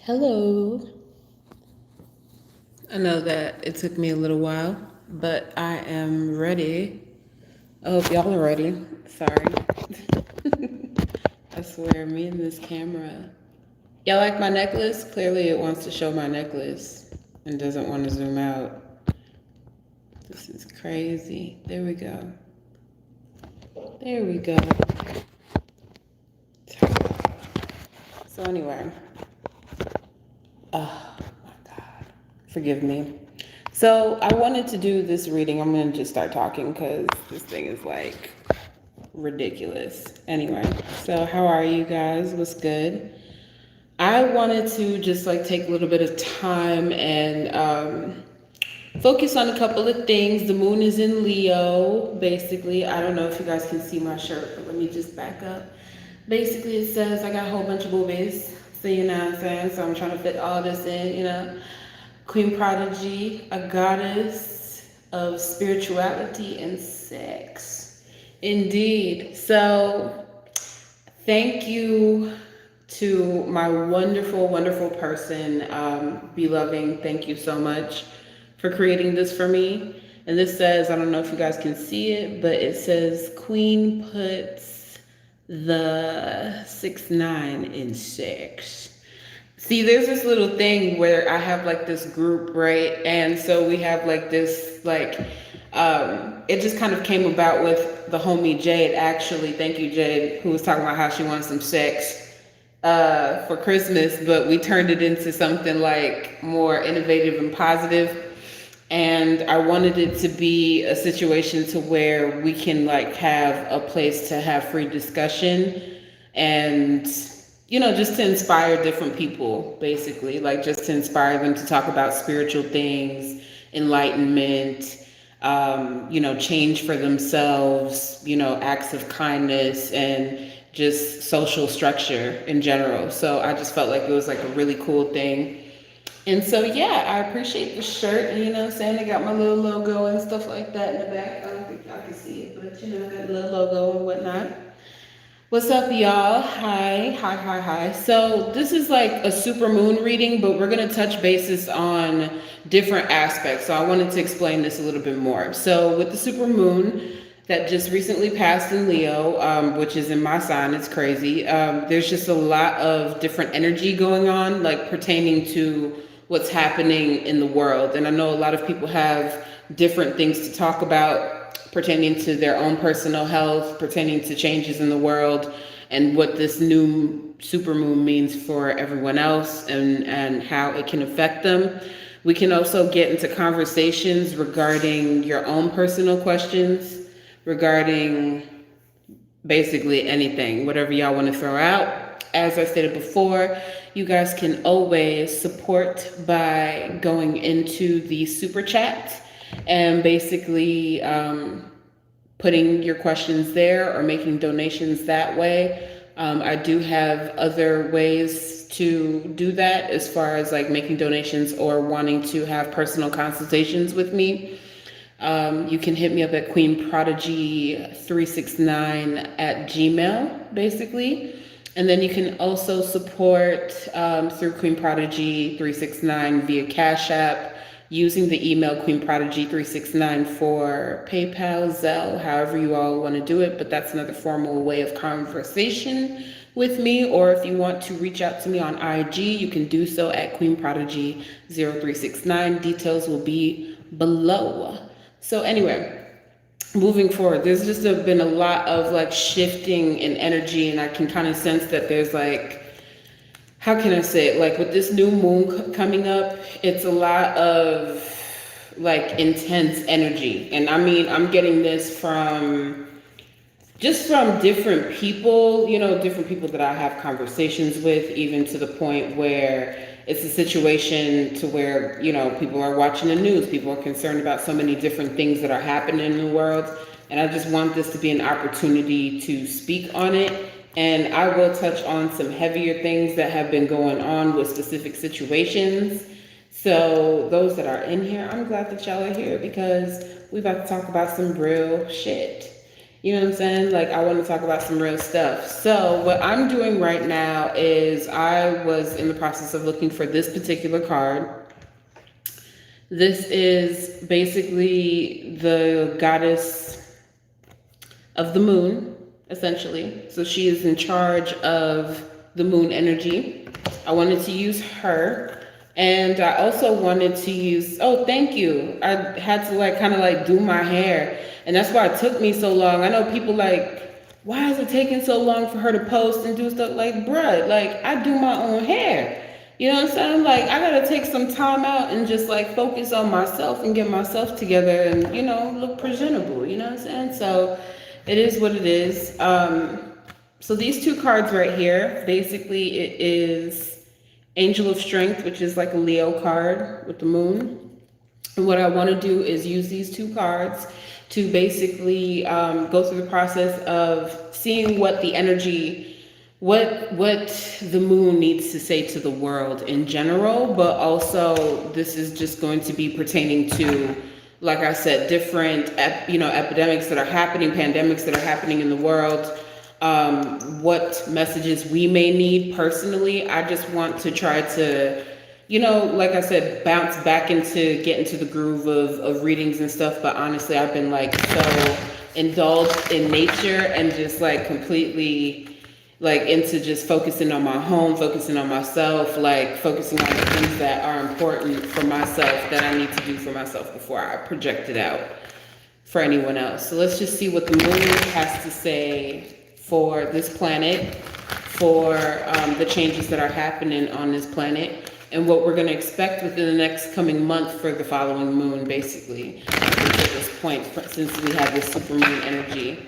Hello. I know that it took me a little while, but I am ready. I hope y'all are ready. Sorry. I swear, me and this camera. Y'all like my necklace? Clearly, it wants to show my necklace and doesn't want to zoom out. This is crazy. There we go. There we go. So, anyway. Oh my God. Forgive me. So I wanted to do this reading. I'm going to just start talking because this thing is like ridiculous. Anyway, so how are you guys? What's good? I wanted to just like take a little bit of time and focus on a couple of things. The moon is in Leo, basically. I don't know if you guys can see my shirt, but let me just back up. Basically, it says I got a whole bunch of boobies. So you know what I'm saying? So I'm trying to fit all this in. Queen Prodigy, a goddess of spirituality and sex. Indeed. So thank you to my wonderful, wonderful person, Beloving. Thank you so much for creating this for me. And this says, I don't know if you guys can see it, but it says Queen puts the 6'9" in sex. See, there's this little thing where I have like this group, right? And so we have like this, it just kind of came about with the homie Jade, actually. Thank you, Jade, who was talking about how she wants some sex for Christmas, but we turned it into something like more innovative and positive. And I wanted it to be a situation to where we can like have a place to have free discussion and just to inspire different people, basically, like just to inspire them to talk about spiritual things, enlightenment, change for themselves, acts of kindness and just social structure in general. So I just felt like it was like a really cool thing. And so, yeah, I appreciate the shirt, and saying I got my little logo and stuff like that in the back. I don't think y'all can see it, but that little logo and whatnot. What's up, y'all? Hi. So this is like a super moon reading, but we're going to touch bases on different aspects. So I wanted to explain this a little bit more. So with the super moon that just recently passed in Leo, which is in my sign, it's crazy. There's just a lot of different energy going on, like pertaining to what's happening in the world. And I know a lot of people have different things to talk about pertaining to their own personal health, pertaining to changes in the world, and what this new supermoon means for everyone else and how it can affect them. We can also get into conversations regarding your own personal questions, regarding basically anything, whatever y'all want to throw out. As I stated before, you guys can always support by going into the super chat and basically putting your questions there or making donations that way. I do have other ways to do that as far as like making donations or wanting to have personal consultations with me. You can hit me up at queenprodigy369@gmail, basically. And then you can also support through Queen Prodigy 369 via Cashapp, using the email queenprodigy369 for PayPal, Zelle, however you all want to do it. But that's another formal way of conversation with me. Or if you want to reach out to me on IG, you can do so at queenprodigy0369. Details will be below. So anyway, moving forward, there's just been a lot of like shifting in energy, and I can kind of sense that there's like, how can I say it? Like with this new moon coming up, it's a lot of like intense energy. And I mean, I'm getting this from different people, different people that I have conversations with, even to the point where it's a situation to where, people are watching the news, people are concerned about so many different things that are happening in the world. And I just want this to be an opportunity to speak on it. And I will touch on some heavier things that have been going on with specific situations. So those that are in here, I'm glad that y'all are here because we're about to talk about some real shit. You know what I'm saying? Like, I want to talk about some real stuff. So, what I'm doing right now is I was in the process of looking for this particular card. This is basically the goddess of the moon, essentially. So, she is in charge of the moon energy. I wanted to use her. And I also wanted to use, oh, thank you. I had to like kind of like do my hair. And that's why it took me so long. I know people like, why is it taking so long for her to post and do stuff? Like, bruh, like I do my own hair. You know what I'm saying? Like, I gotta take some time out and just like focus on myself and get myself together and, you know, look presentable. You know what I'm saying? So it is what it is. So these two cards right here, basically it is Angel of Strength, which is like a Leo card with the moon. And what I want to do is use these two cards to basically go through the process of seeing what the energy, what the moon needs to say to the world in general, but also this is just going to be pertaining to, like I said, different epidemics that are happening, pandemics that are happening in the world. What messages we may need personally. I just want to try to, like I said, bounce back get into the groove of readings and stuff. But honestly, I've been like so indulged in nature and just like completely like into just focusing on my home, focusing on myself, like focusing on the things that are important for myself that I need to do for myself before I project it out for anyone else. So let's just see what the moon has to say for this planet, for the changes that are happening on this planet, and what we're going to expect within the next coming month for the following moon, basically, at this point, since we have this super moon energy.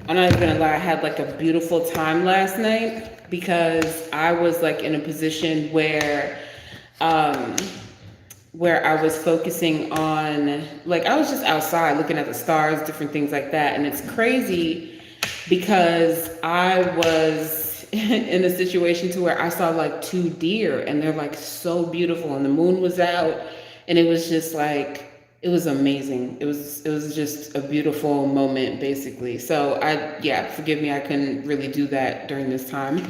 I'm not even going to lie, I had like a beautiful time last night because I was like in a position where I was focusing on, like I was just outside looking at the stars, different things like that, and it's crazy because I was in a situation to where I saw like 2 deer and they're like so beautiful and the moon was out and it was just like, it was amazing. It was just a beautiful moment basically. So forgive me, I couldn't really do that during this time,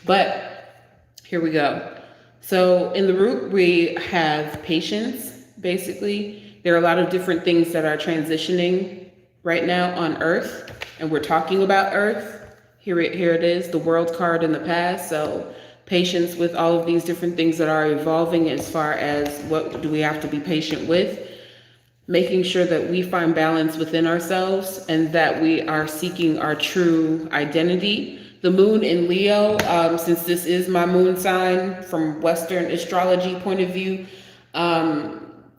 but here we go. So in the root, we have patience, basically. There are a lot of different things that are transitioning right now on Earth. And we're talking about Earth. Here it is, the world card in the past. So patience with all of these different things that are evolving as far as what do we have to be patient with. Making sure that we find balance within ourselves and that we are seeking our true identity. The moon in Leo, since this is my moon sign from Western astrology point of view,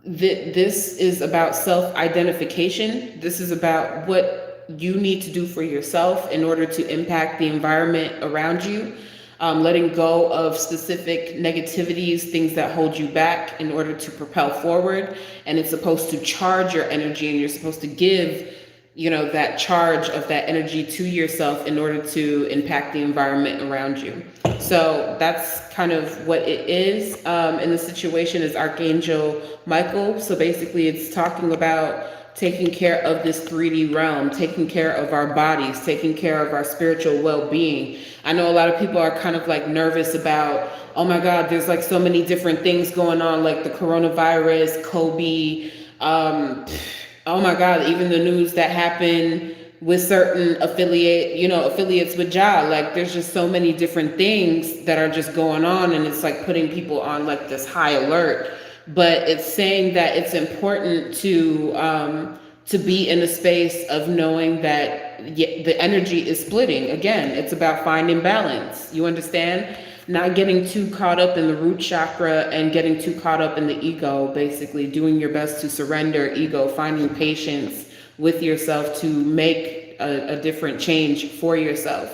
this is about self-identification. This is about what you need to do for yourself in order to impact the environment around you, letting go of specific negativities, things that hold you back in order to propel forward. And it's supposed to charge your energy, and you're supposed to give, that charge of that energy to yourself in order to impact the environment around you. So that's kind of what it is. And the situation is Archangel Michael. So basically it's talking about taking care of this 3D realm, taking care of our bodies, taking care of our spiritual well-being. I know a lot of people are kind of like nervous about, oh my God, there's like so many different things going on, like the coronavirus, Kobe, oh my God, even the news that happened with certain affiliates with Ja. Like there's just so many different things that are just going on, and it's like putting people on like this high alert. But it's saying that it's important to be in a space of knowing that the energy is splitting. Again, it's about finding balance. You understand? Not getting too caught up in the root chakra and getting too caught up in the ego, basically doing your best to surrender ego, finding patience with yourself to make a different change for yourself.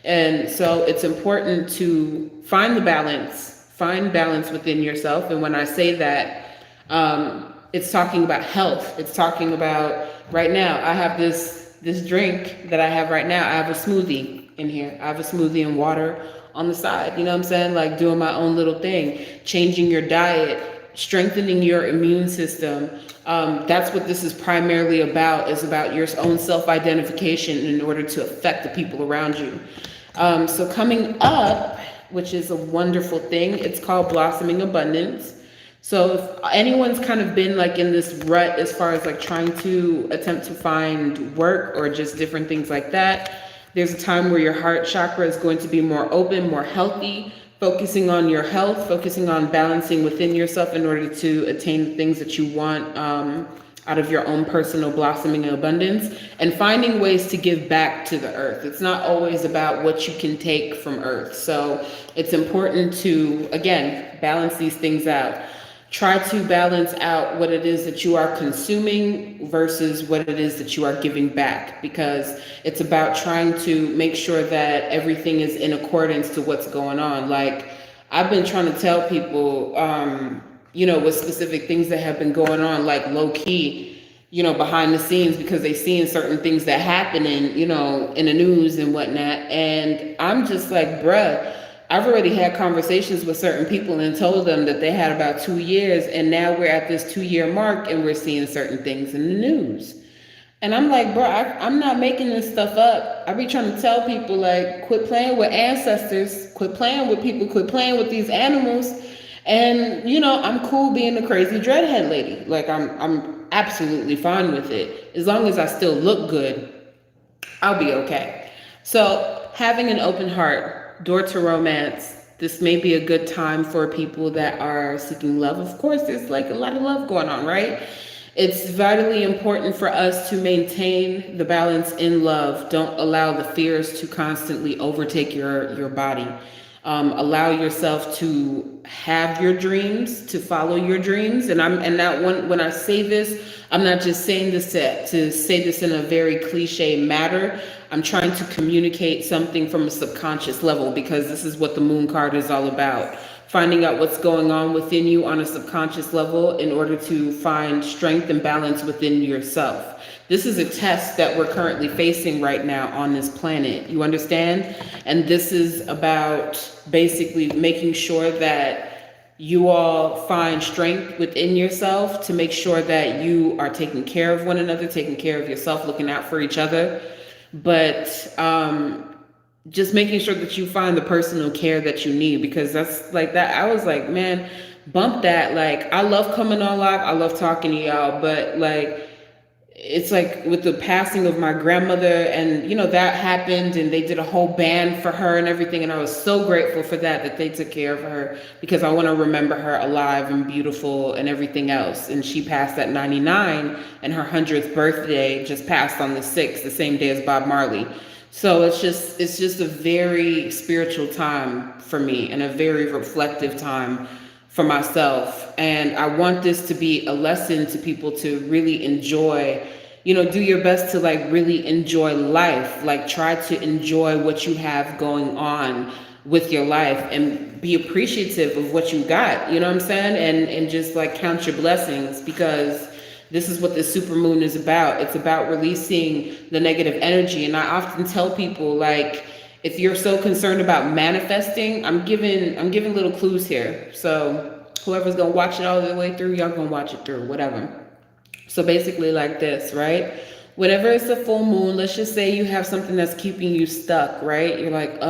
And so it's important to find the balance. Find balance within yourself. And when I say that, it's talking about health. It's talking about right now, I have this drink that I have right now. I have a smoothie in here. I have a smoothie and water on the side. You know what I'm saying? Like doing my own little thing, changing your diet, strengthening your immune system. That's what this is primarily about, is about your own self-identification in order to affect the people around you. So coming up, which is a wonderful thing, it's called Blossoming Abundance. So if anyone's kind of been like in this rut as far as like trying to attempt to find work or just different things like that, there's a time where your heart chakra is going to be more open, more healthy, focusing on your health, focusing on balancing within yourself in order to attain the things that you want out of your own personal blossoming and abundance, and finding ways to give back to the earth. It's not always about what you can take from earth. So it's important to, again, balance these things out. Try to balance out what it is that you are consuming versus what it is that you are giving back, because it's about trying to make sure that everything is in accordance to what's going on. Like, I've been trying to tell people, with specific things that have been going on, like low key, behind the scenes, because they seeing certain things that happen in the news and whatnot. And I'm just like, bruh, I've already had conversations with certain people and told them that they had about 2 years, and now we're at this 2-year mark and we're seeing certain things in the news. And I'm like, bro, I'm not making this stuff up. I be trying to tell people, like, quit playing with ancestors, quit playing with people, quit playing with these animals. And, I'm cool being a crazy dreadhead lady. Like, I'm absolutely fine with it. As long as I still look good, I'll be okay. So having an open heart, door to romance. This may be a good time for people that are seeking love. Of course, there's like a lot of love going on, right? It's vitally important for us to maintain the balance in love. Don't allow the fears to constantly overtake your body. Allow yourself to have your dreams, to follow your dreams. And when I say this, I'm not just saying this to say this in a very cliche manner. I'm trying to communicate something from a subconscious level, because this is what the moon card is all about. Finding out what's going on within you on a subconscious level in order to find strength and balance within yourself. This is a test that we're currently facing right now on this planet. You understand? And this is about basically making sure that you all find strength within yourself to make sure that you are taking care of one another, taking care of yourself, looking out for each other. But just making sure that you find the personal care that you need, because that's like that. I was like, man, bump that. Like, I love coming on live. I love talking to y'all, but like, it's like with the passing of my grandmother, and that happened, and they did a whole band for her and everything, and I was so grateful for that they took care of her, because I want to remember her alive and beautiful and everything else. And she passed at 99, and her 100th birthday just passed on the 6th, the same day as Bob Marley. So it's just a very spiritual time for me, and a very reflective time for myself. And I want this to be a lesson to people to really enjoy, do your best to like really enjoy life. Like, try to enjoy what you have going on with your life, and be appreciative of what you got, you know what I'm saying? And just like count your blessings, because this is what the super moon is about. It's about releasing the negative energy. And I often tell people, like, if you're so concerned about manifesting, I'm giving little clues here. So whoever's gonna watch it all the way through, y'all gonna watch it through, whatever. So basically like this, right? Whenever it's a full moon, let's just say you have something that's keeping you stuck, right? You're like,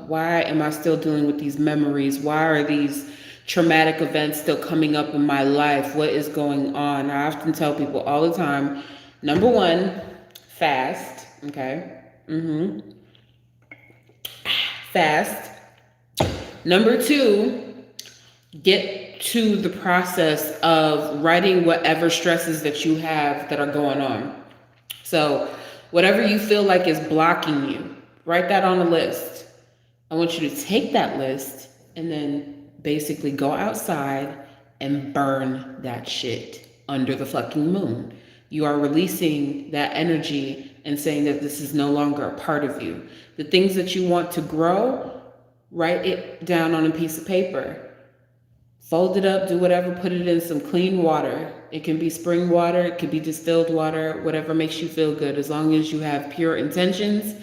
why am I still dealing with these memories? Why are these traumatic events still coming up in my life? What is going on? I often tell people all the time, number one, fast, okay? Fast. Number two, get to the process of writing whatever stresses that you have that are going on. So whatever you feel like is blocking you, write that on a list. I want you to take that list and then basically go outside and burn that shit under the fucking moon. You are releasing that energy and saying that this is no longer a part of you. The things that you want to grow, write it down on a piece of paper. Fold it up, do whatever, put it in some clean water. It can be spring water, it could be distilled water, whatever makes you feel good. As long as you have pure intentions,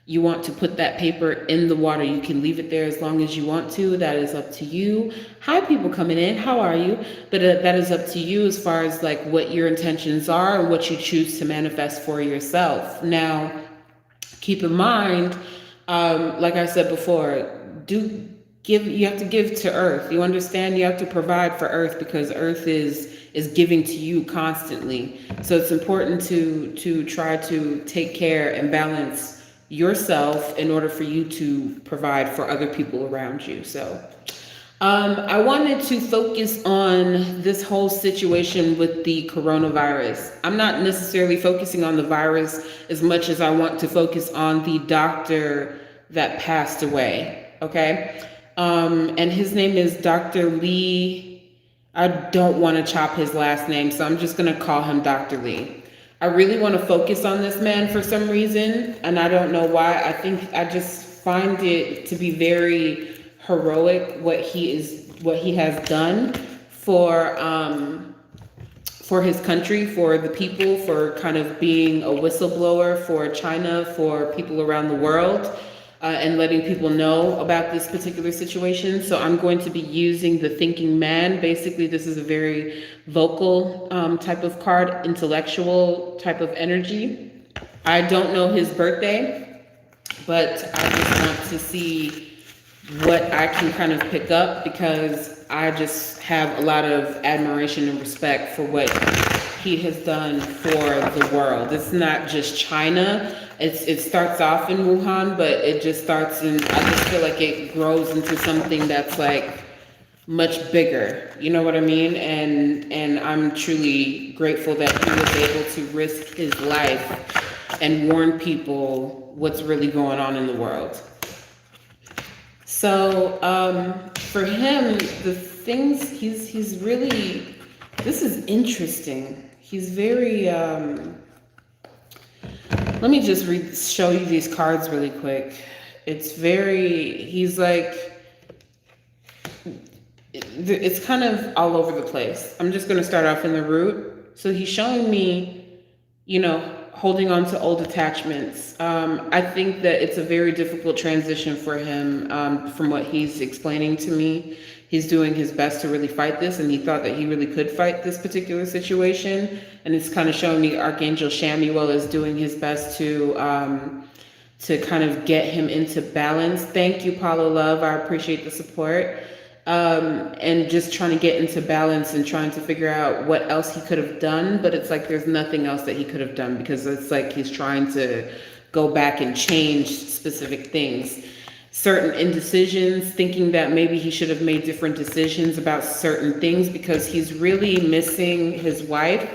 You want to put that paper in the water. You can leave it there as long as you want to. That is up to you. Hi, people coming in. How are you? But that is up to you as far as like what your intentions are and what you choose to manifest for yourself. Now, keep in mind, like I said before, you have to give to earth. You understand? You have to provide for earth because earth is giving to you constantly. So it's important to try to take care and balance yourself in order for you to provide for other people around you. So I wanted to focus on this whole situation with the coronavirus. I'm not necessarily focusing on the virus as much as I want to focus on the doctor that passed away. Okay. And his name is Dr. Lee. I don't want to chop his last name, so I'm just going to call him Dr. Lee. I really want to focus on this man for some reason, and I don't know why. I just find it to be very heroic what he has done for his country, for the people, for kind of being a whistleblower for China, for people around the world. And letting people know about this particular situation. So I'm going to be using the thinking man. Basically, this is a very vocal type of card, intellectual type of energy. I don't know his birthday, but I just want to see what I can kind of pick up because I just have a lot of admiration and respect for what he has done for the world. It's not just China. It starts off in Wuhan, but it just starts in, I just feel like it grows into something that's like much bigger. You know what I mean? And I'm truly grateful that he was able to risk his life and warn people what's really going on in the world. So for him, the things he's really, this is interesting. He's very, let me just show you these cards really quick. He's like, it's kind of all over the place. I'm just going to start off in the root. So he's showing me, holding on to old attachments. I think that it's a very difficult transition for him from what he's explaining to me. He's doing his best to really fight this, and he thought that he really could fight this particular situation. And it's kind of showing me Archangel Shamuel is doing his best to kind of get him into balance. Thank you, Paulo Love. I appreciate the support. And just trying to get into balance and trying to figure out what else he could have done. But it's like there's nothing else that he could have done because it's like he's trying to go back and change specific things. Certain indecisions, thinking that maybe he should have made different decisions about certain things because he's really missing his wife.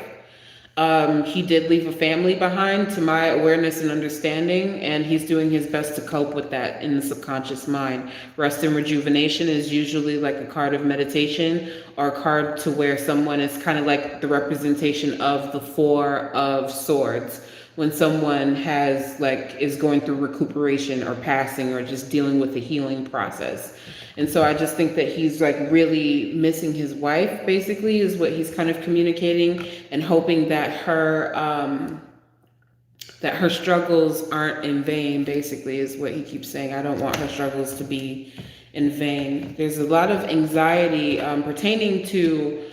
He did leave a family behind, to my awareness and understanding, and he's doing his best to cope with that in the subconscious mind. Rest and rejuvenation is usually like a card of meditation or a card to where someone is kind of like the representation of the Four of Swords. When someone is going through recuperation or passing or just dealing with the healing process. And so I just think that he's like really missing his wife, basically, is what he's kind of communicating, and hoping that her struggles aren't in vain, basically, is what he keeps saying. I don't want her struggles to be in vain. There's a lot of anxiety pertaining to,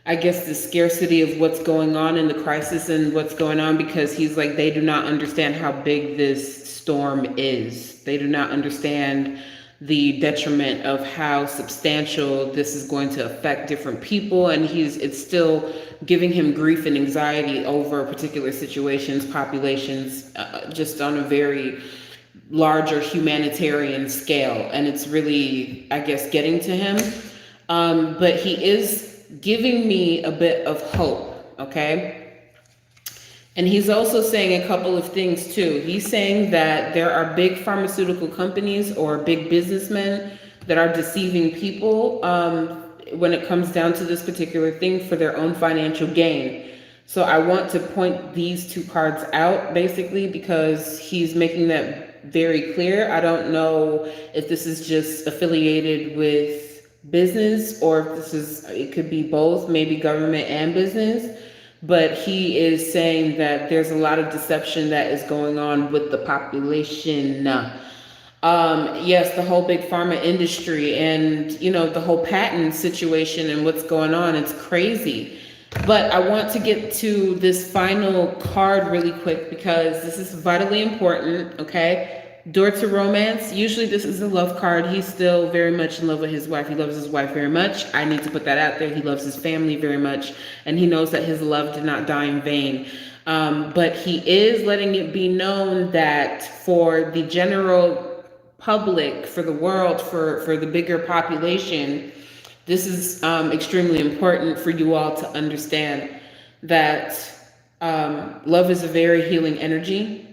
I guess, the scarcity of what's going on in the crisis and what's going on, because he's like, they do not understand how big this storm is. They do not understand the detriment of how substantial this is going to affect different people. And it's still giving him grief and anxiety over particular situations, populations, just on a very larger humanitarian scale. And it's really, I guess, getting to him. But he is giving me a bit of hope, okay? And he's also saying a couple of things too. He's saying that there are big pharmaceutical companies or big businessmen that are deceiving people when it comes down to this particular thing for their own financial gain. So I want to point these two cards out, basically, because he's making that very clear. I don't know if this is just affiliated with business or if it could be both, maybe government and business. but he is saying that there's a lot of deception that is going on with the population. Yes, the whole big pharma industry and, the whole patent situation and what's going on. It's crazy. But I want to get to this final card really quick because this is vitally important, okay? Door to romance. Usually this is a love card. He's still very much in love with his wife. He loves his wife very much. I need to put that out there. He loves his family very much. And he knows that his love did not die in vain. But he is letting it be known that for the general public, for the world, for the bigger population, this is extremely important for you all to understand that love is a very healing energy.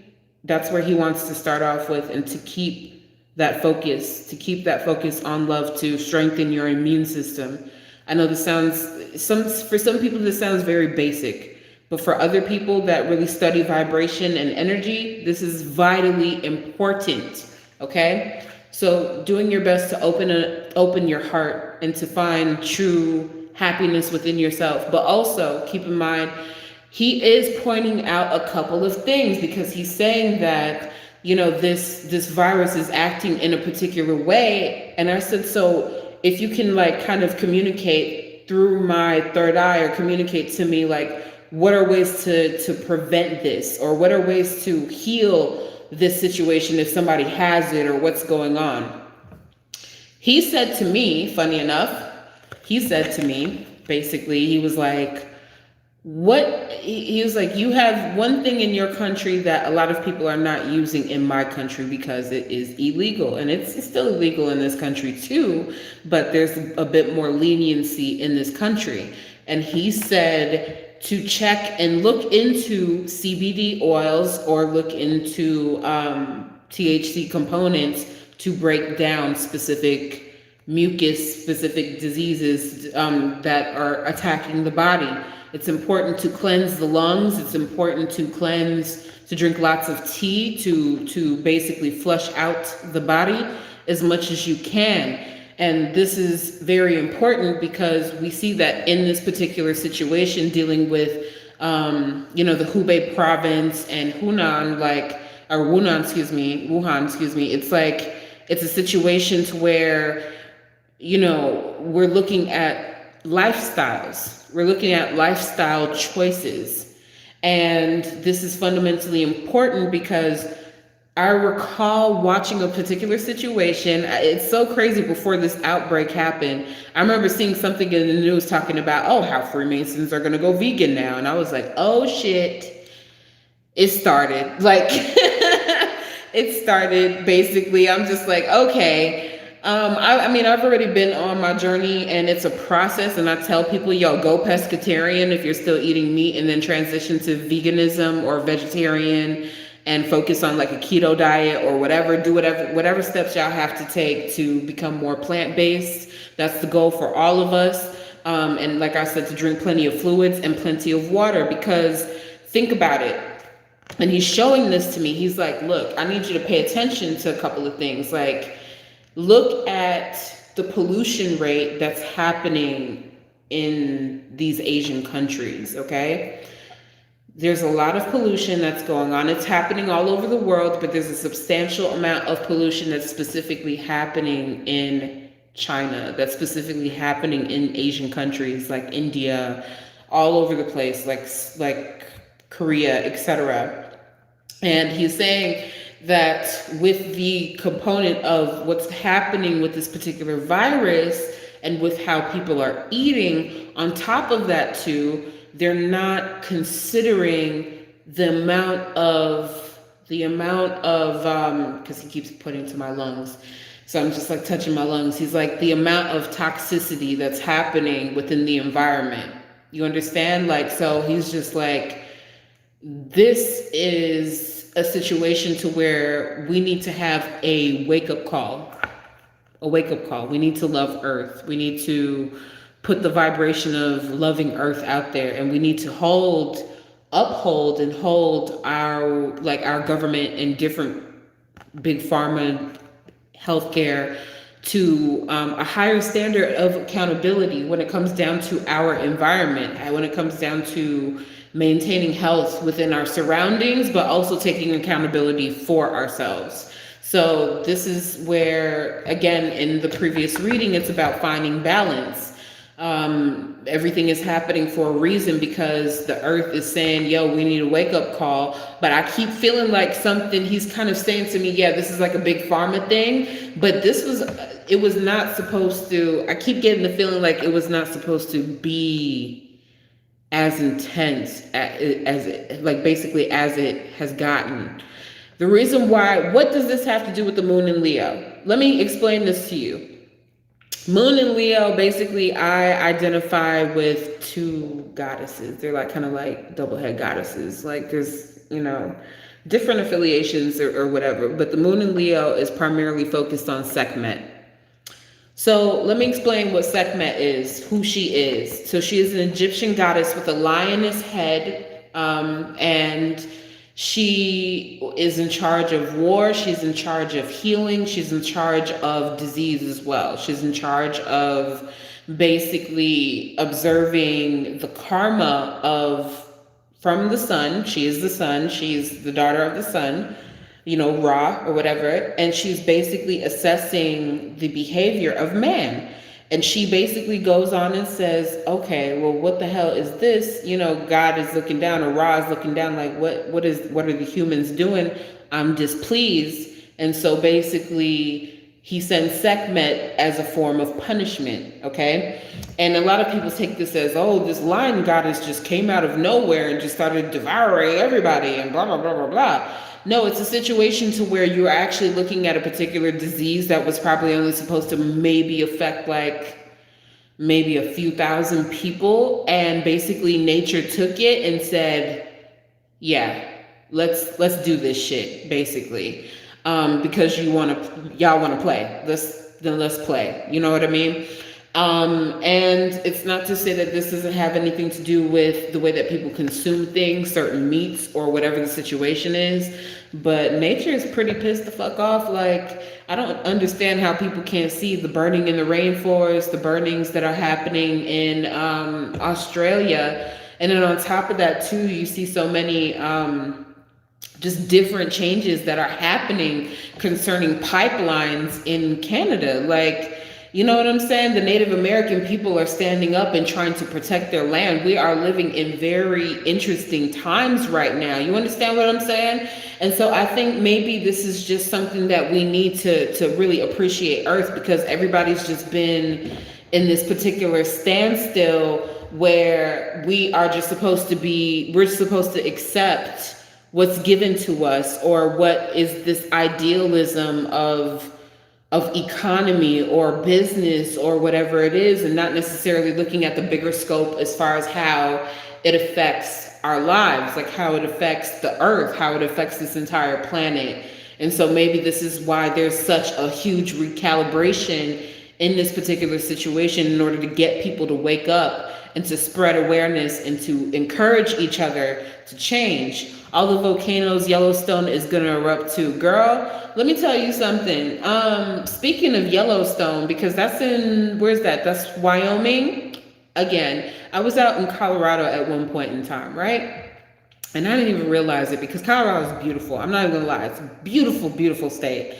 That's where he wants to start off with, and to keep that focus, on love, to strengthen your immune system. I know this sounds, for some people this sounds very basic, but for other people that really study vibration and energy, this is vitally important, okay? So doing your best to open your heart and to find true happiness within yourself, but also keep in mind, he is pointing out a couple of things because he's saying that, this virus is acting in a particular way. And I said, so if you can kind of communicate through my third eye, or communicate to me, what are ways to prevent this, or what are ways to heal this situation if somebody has it, or what's going on. He said to me, funny enough, basically, he was like, he was like, you have one thing in your country that a lot of people are not using in my country because it is illegal. And it's still illegal in this country too, but there's a bit more leniency in this country. And he said to check and look into CBD oils, or look into THC components to break down specific mucus, specific diseases that are attacking the body. It's important to cleanse the lungs. It's important to drink lots of tea to basically flush out the body as much as you can. And this is very important because we see that in this particular situation, dealing with, the Hubei province and Wuhan, it's a situation to where, we're looking at lifestyles. We're looking at lifestyle choices. And this is fundamentally important because I recall watching a particular situation. It's so crazy. Before this outbreak happened, I remember seeing something in the news talking about, how Freemasons are going to go vegan now. And I was like, oh shit, it started. It started basically. I'm just like, okay. I've already been on my journey, and it's a process, and I tell people, go pescatarian if you're still eating meat, and then transition to veganism or vegetarian and focus on a keto diet or whatever. Do whatever steps y'all have to take to become more plant-based. That's the goal for all of us. And like I said, to drink plenty of fluids and plenty of water, because think about it. And he's showing this to me. He's like, look, I need you to pay attention to a couple of things. Look at the pollution rate that's happening in these Asian countries, okay? There's a lot of pollution that's going on. It's happening all over the world, but there's a substantial amount of pollution that's specifically happening in China, that's specifically happening in Asian countries like India, all over the place, like Korea, etc. And he's saying that with the component of what's happening with this particular virus and with how people are eating, on top of that too, they're not considering the amount of because he keeps putting to my lungs, so I'm just touching my lungs. He's like, the amount of toxicity that's happening within the environment. You understand? So he's just like, this is a situation to where we need to have a wake-up call. We need to love Earth. We need to put the vibration of loving Earth out there, and we need to uphold and hold our government and different big pharma, healthcare, to a higher standard of accountability when it comes down to our environment, and when it comes down to maintaining health within our surroundings, but also taking accountability for ourselves. So this is where, again, in the previous reading, it's about finding balance. Everything is happening for a reason, because the earth is saying, yo, we need a wake up call. But I keep feeling like something, he's kind of saying to me, yeah, this is like a big pharma thing, but it was not supposed to, I keep getting the feeling like it was not supposed to be as intense as it, like basically as it has gotten. The reason why, what does this have to do with the moon in Leo? Let me explain this to you. Moon in Leo, basically, I identify with two goddesses. They're like kind of like double head goddesses. Like there's, different affiliations or whatever. But the moon in Leo is primarily focused on Sekhmet. So let me explain what Sekhmet is, who she is. So she is an Egyptian goddess with a lioness head, and she is in charge of war. She's in charge of healing. She's in charge of disease as well. She's in charge of basically observing the karma from the sun. She is the sun. She's the daughter of the sun, Ra or whatever. And she's basically assessing the behavior of man. And she basically goes on and says, okay, well, what the hell is this? God is looking down, or Ra is looking down, like, what are the humans doing? I'm displeased. And so basically he sends Sekhmet as a form of punishment, okay? And a lot of people take this as, oh, this lion goddess just came out of nowhere and just started devouring everybody and blah, blah, blah, blah, blah. No, it's a situation to where you're actually looking at a particular disease that was probably only supposed to maybe affect like maybe a few thousand people. And basically nature took it and said, yeah, let's do this shit, basically. Because y'all want to play. Let's play. You know what I mean? And it's not to say that this doesn't have anything to do with the way that people consume things, certain meats, or whatever the situation is. But nature is pretty pissed the fuck off. Like, I don't understand how people can't see the burning in the rainforest, the burnings that are happening in Australia. And then on top of that too, you see so many just different changes that are happening concerning pipelines in Canada. Like, you know what I'm saying? The Native American people are standing up and trying to protect their land. We are living in very interesting times right now. You understand what I'm saying? And so I think maybe this is just something that we need to really appreciate Earth, because everybody's just been in this particular standstill where we're supposed to accept what's given to us, or what is this idealism of economy or business or whatever it is, and not necessarily looking at the bigger scope as far as how it affects our lives, like how it affects the earth, how it affects this entire planet. And so maybe this is why there's such a huge recalibration in this particular situation, in order to get people to wake up and to spread awareness and to encourage each other to change. All the volcanoes, Yellowstone is gonna erupt too. Girl, let me tell you something. Speaking of Yellowstone, because where's that? That's Wyoming. Again, I was out in Colorado at one point in time, right? And I didn't even realize it, because Colorado is beautiful. I'm not even gonna lie, it's a beautiful, beautiful state.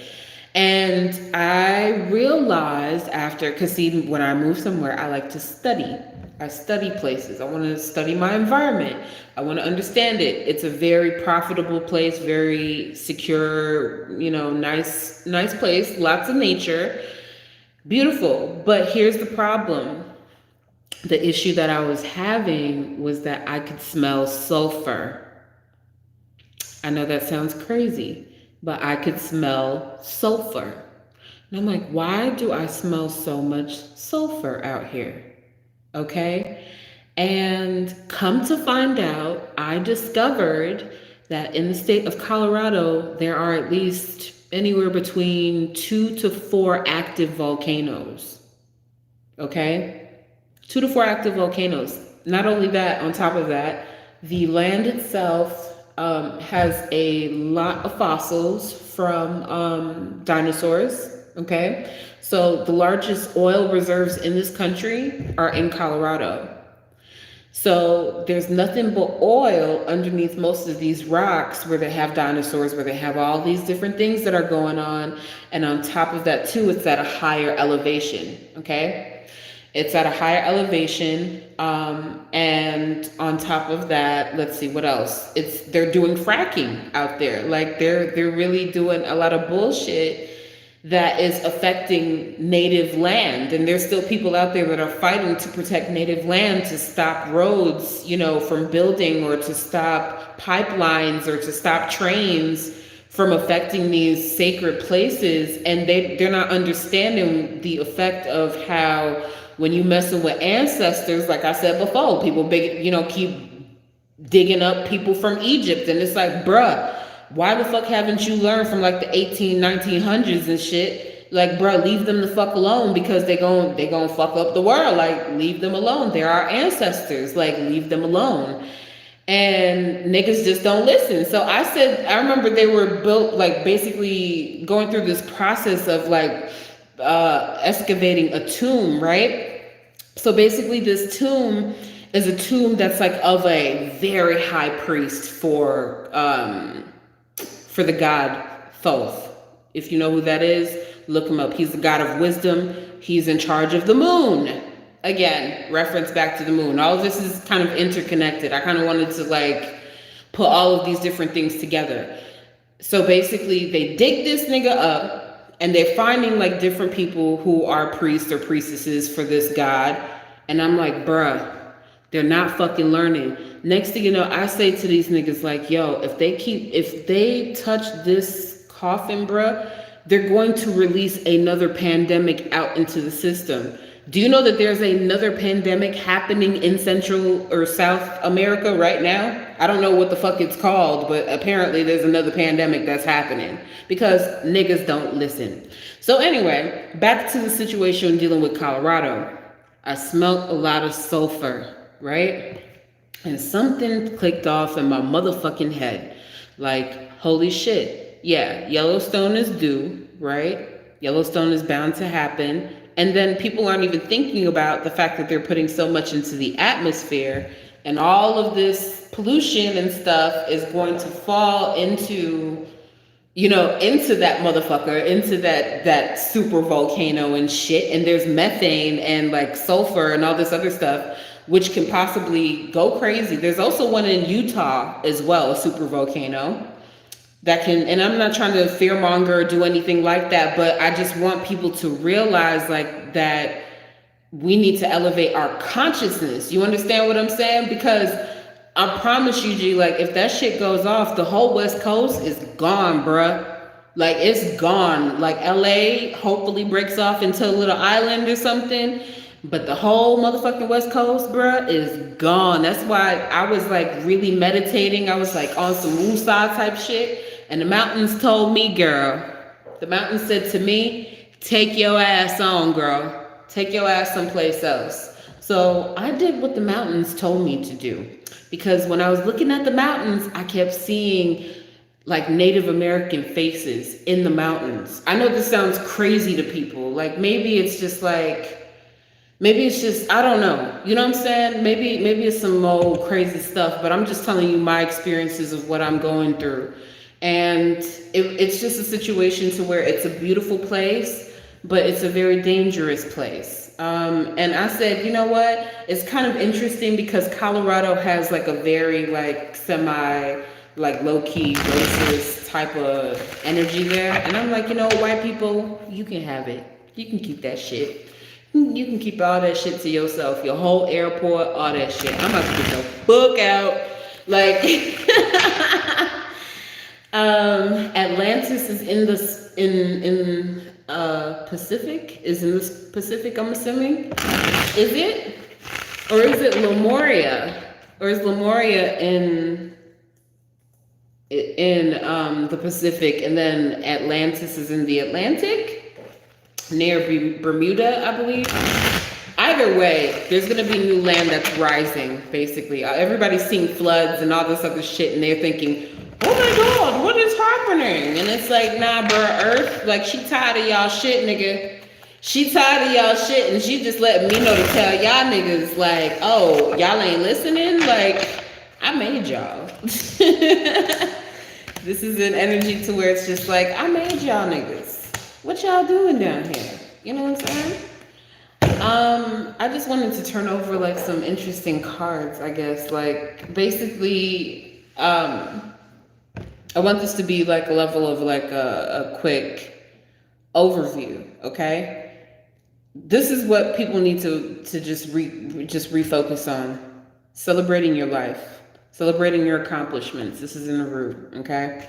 And I realized because see, when I move somewhere, I like to study. I study places. I want to study my environment. I want to understand it. It's a very profitable place, very secure, nice place, lots of nature, beautiful. But here's the problem. The issue that I was having was that I could smell sulfur. I know that sounds crazy, but I could smell sulfur. And I'm like, why do I smell so much sulfur out here? Okay. And come to find out, I discovered that in the state of Colorado, there are at least anywhere between 2 to 4 active volcanoes. Okay. 2 to 4 active volcanoes. Not only that, on top of that, the land itself has a lot of fossils from dinosaurs. Okay, so the largest oil reserves in this country are in Colorado. So there's nothing but oil underneath most of these rocks where they have dinosaurs, where they have all these different things that are going on. And on top of that too, it's at a higher elevation, okay? It's at a higher elevation. And on top of that, let's see what else. They're doing fracking out there. Like they're really doing a lot of bullshit that is affecting native land. And there's still people out there that are fighting to protect native land, to stop roads, you know, from building, or to stop pipelines, or to stop trains from affecting these sacred places. And they're not understanding the effect of how, when you messing with ancestors, like I said before, people keep digging up people from Egypt. And it's like, bruh, why the fuck haven't you learned from like the 1900s and shit? Like, bruh, leave them the fuck alone, because they gon' fuck up the world. Like, leave them alone. They're our ancestors. Like, leave them alone. And niggas just don't listen. So I remember they were built, like, basically going through this process of like excavating a tomb, right? So basically this tomb is a tomb that's like of a very high priest for the god Thoth. If you know who that is, look him up. He's the god of wisdom. He's in charge of the moon. Again, reference back to the moon. All of this is kind of interconnected. I kind of wanted to like put all of these different things together. So basically they dig this nigga up, and they're finding like different people who are priests or priestesses for this god. And I'm like, bruh, they're not fucking learning. Next thing you know, I say to these niggas like, yo, if they touch this coffin, bruh, they're going to release another pandemic out into the system. Do you know that there's another pandemic happening in Central or South America right now? I don't know what the fuck it's called, but apparently there's another pandemic that's happening because niggas don't listen. So anyway, back to the situation dealing with Colorado. I smelled a lot of sulfur, right? And something clicked off in my motherfucking head. Like, holy shit. Yeah, Yellowstone is due, right? Yellowstone is bound to happen. And then people aren't even thinking about the fact that they're putting so much into the atmosphere, and all of this pollution and stuff is going to fall into, into that motherfucker, into that super volcano and shit. And there's methane and like sulfur and all this other stuff, which can possibly go crazy. There's also one in Utah as well, a super volcano that can, and I'm not trying to fearmonger or do anything like that, but I just want people to realize like that we need to elevate our consciousness. You understand what I'm saying? Because I promise you, G, like if that shit goes off, the whole West Coast is gone, bruh. Like it's gone. Like LA hopefully breaks off into a little island or something. But the whole motherfucking West Coast, bruh, is gone. That's why I was like really meditating. I was like on some woosah type shit. And the mountains told me, girl, the mountains said to me, take your ass on, girl. Take your ass someplace else. So I did what the mountains told me to do. Because when I was looking at the mountains, I kept seeing like Native American faces in the mountains. I know this sounds crazy to people. Like maybe it's just, I don't know. You know what I'm saying? Maybe it's some old crazy stuff, but I'm just telling you my experiences of what I'm going through. And it's just a situation to where it's a beautiful place, but it's a very dangerous place. And I said, you know what? It's kind of interesting because Colorado has like a very like semi like low-key racist type of energy there. And I'm like, white people, you can have it. You can keep that shit. You can keep all that shit to yourself. Your whole airport, all that shit. I'm about to get the book out. Like, Atlantis is in Pacific. Is in the Pacific, I'm assuming. Is it? Or is it Lemuria? Or is Lemuria in the Pacific, and then Atlantis is in the Atlantic? Near Bermuda, I believe. Either way, there's going to be new land that's rising, basically. Everybody's seeing floods and all this other shit, and they're thinking, oh my God, what is happening? And it's like, nah, bro, Earth, like, she tired of y'all shit, nigga. She tired of y'all shit, and she just letting me know to tell y'all niggas, like, oh, y'all ain't listening? Like, I made y'all. This is an energy to where it's just like, I made y'all niggas. What y'all doing down here? You know what I'm saying? I just wanted to turn over like some interesting cards, I guess. Like, basically, I want this to be like a level of like a quick overview, okay? This is what people need to just refocus on. Celebrating your life, celebrating your accomplishments. This is in the root, okay?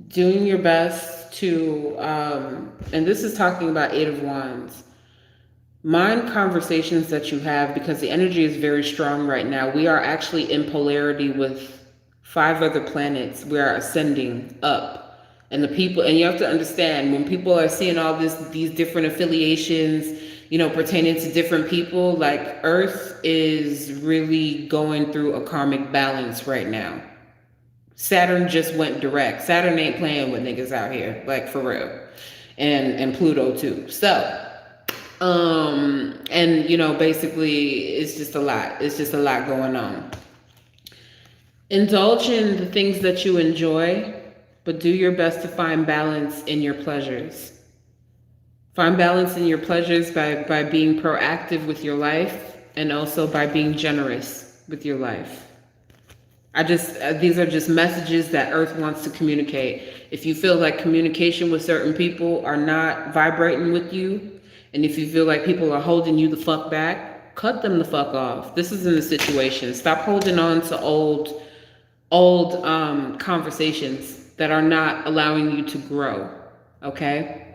Doing your best to, and this is talking about Eight of Wands. Mind conversations that you have, because the energy is very strong right now. We are actually in polarity with 5 other planets. We are ascending up. And the people, and you have to understand, when people are seeing all these different affiliations, you know, pertaining to different people, like Earth is really going through a karmic balance right now. Saturn just went direct. Saturn ain't playing with niggas out here, like, for real. And Pluto too. So, and you know, basically it's just a lot. It's just a lot going on. Indulge in the things that you enjoy, but do your best to find balance in your pleasures. Find balance in your pleasures by being proactive with your life, and also by being generous with your life. These are just messages that Earth wants to communicate. If you feel like communication with certain people are not vibrating with you, and if you feel like people are holding you the fuck back, cut them the fuck off. This isn't a situation. Stop holding on to old conversations that are not allowing you to grow, okay?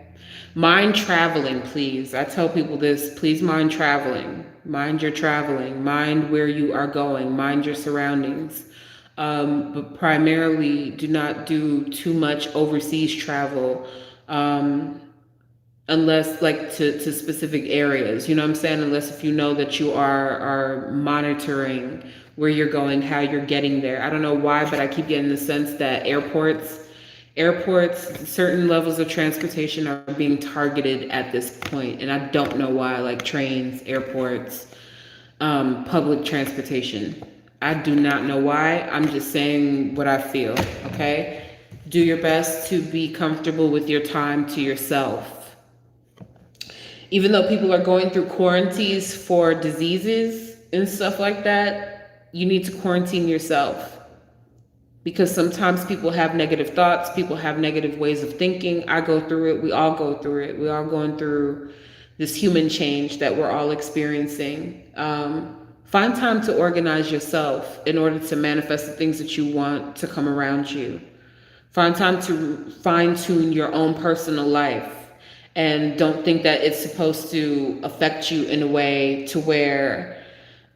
Mind traveling, please. I tell people this, please mind traveling. Mind your traveling. Mind where you are going. Mind your surroundings. But primarily, do not do too much overseas travel, unless like to specific areas, you know what I'm saying? Unless if you know that you are monitoring where you're going, how you're getting there. I don't know why, but I keep getting the sense that airports, certain levels of transportation are being targeted at this point. And I don't know why, like trains, airports, public transportation. I do not know why. I'm just saying what I feel, okay? Do your best to be comfortable with your time to yourself. Even though people are going through quarantines for diseases and stuff like that, you need to quarantine yourself. Because sometimes people have negative thoughts, people have negative ways of thinking. I go through it, we all go through it. We're all going through this human change that we're all experiencing. Find time to organize yourself in order to manifest the things that you want to come around you. Find time to fine-tune your own personal life. And don't think that it's supposed to affect you in a way to where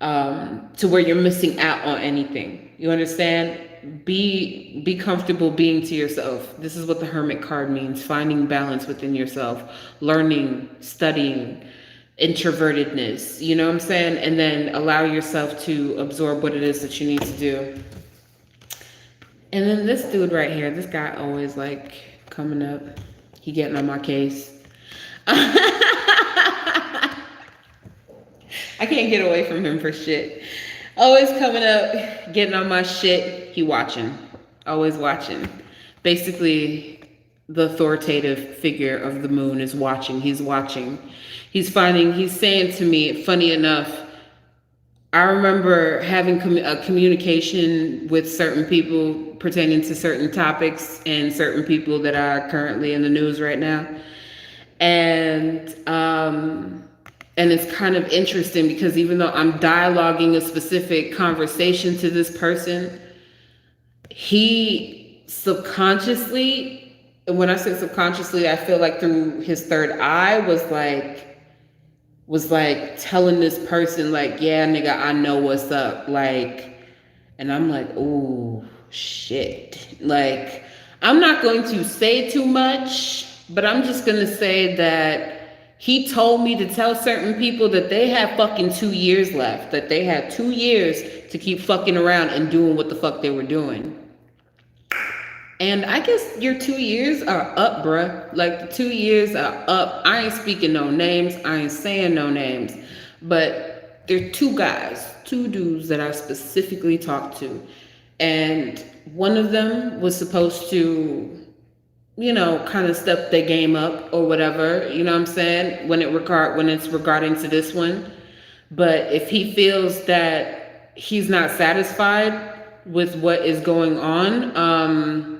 you're missing out on anything. You understand? Be comfortable being to yourself. This is what the Hermit card means. Finding balance within yourself. Learning, studying, introvertedness. You know what I'm saying? And then allow yourself to absorb what it is that you need to do. And then this dude right here, this guy always like coming up. He getting on my case. I can't get away from him for shit. Always coming up, getting on my shit. He watching. Always watching. Basically, the authoritative figure of the moon is watching. He's watching. He's saying to me, funny enough, I remember having a communication with certain people pertaining to certain topics and certain people that are currently in the news right now. And it's kind of interesting because even though I'm dialoguing a specific conversation to this person, he subconsciously, when I say subconsciously, I feel like through his third eye was like telling this person like, yeah, nigga, I know what's up. Like, and I'm like, ooh, shit. Like, I'm not going to say too much, but I'm just going to say that he told me to tell certain people that they have fucking 2 years left, that they had 2 years to keep fucking around and doing what the fuck they were doing. And I guess your 2 years are up, bruh. Like, the 2 years are up. I ain't speaking no names. I ain't saying no names. But there are two guys, two dudes that I specifically talked to. And one of them was supposed to, you know, kind of step their game up or whatever, you know what I'm saying, when it's regarding to this one. But if he feels that he's not satisfied with what is going on,